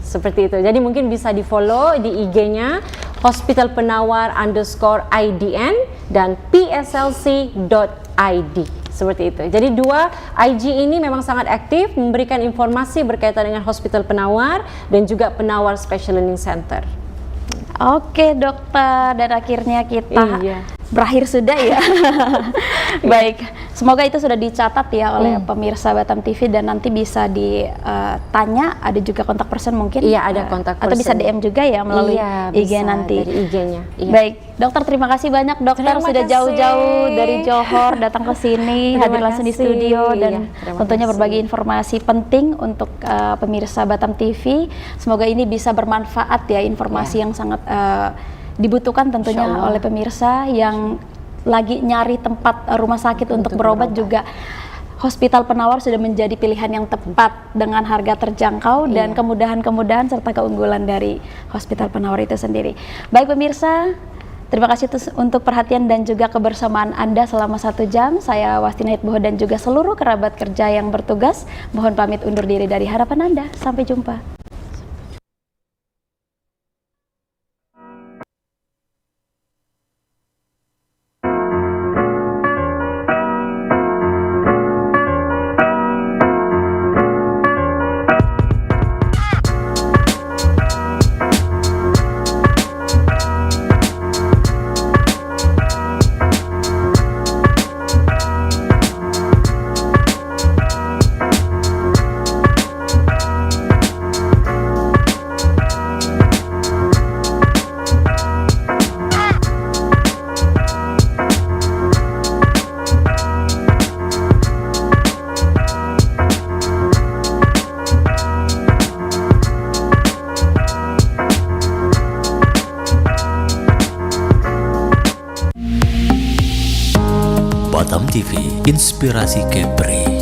Seperti itu. Jadi mungkin bisa di-follow di IG-nya Hospital Penawar _IDN dan pslc.id. Seperti itu. Jadi dua IG ini memang sangat aktif memberikan informasi berkaitan dengan Hospital Penawar dan juga Penawar Special Learning Center. Oke, dokter, dan akhirnya kita berakhir sudah ya. Baik, semoga itu sudah dicatat ya oleh pemirsa Batam TV dan nanti bisa ditanya, ada juga kontak person mungkin. Iya, ada kontak person. Atau bisa DM juga ya melalui IG nanti. Dari IG-nya. Iya. Baik, dokter, terima kasih banyak dokter sudah jauh-jauh dari Johor datang ke sini, hadir langsung di studio dan tentunya berbagi informasi penting untuk pemirsa Batam TV. Semoga ini bisa bermanfaat ya, informasi yang sangat dibutuhkan tentunya oleh pemirsa yang lagi nyari tempat rumah sakit untuk berobat juga. Hospital Penawar sudah menjadi pilihan yang tepat dengan harga terjangkau dan kemudahan-kemudahan serta keunggulan dari Hospital Penawar itu sendiri. Baik pemirsa, terima kasih untuk perhatian dan juga kebersamaan Anda selama 1 jam. Saya Wastina Hitboho dan juga seluruh kerabat kerja yang bertugas mohon pamit undur diri dari harapan Anda. Sampai jumpa. Batam TV, inspirasi Kepri.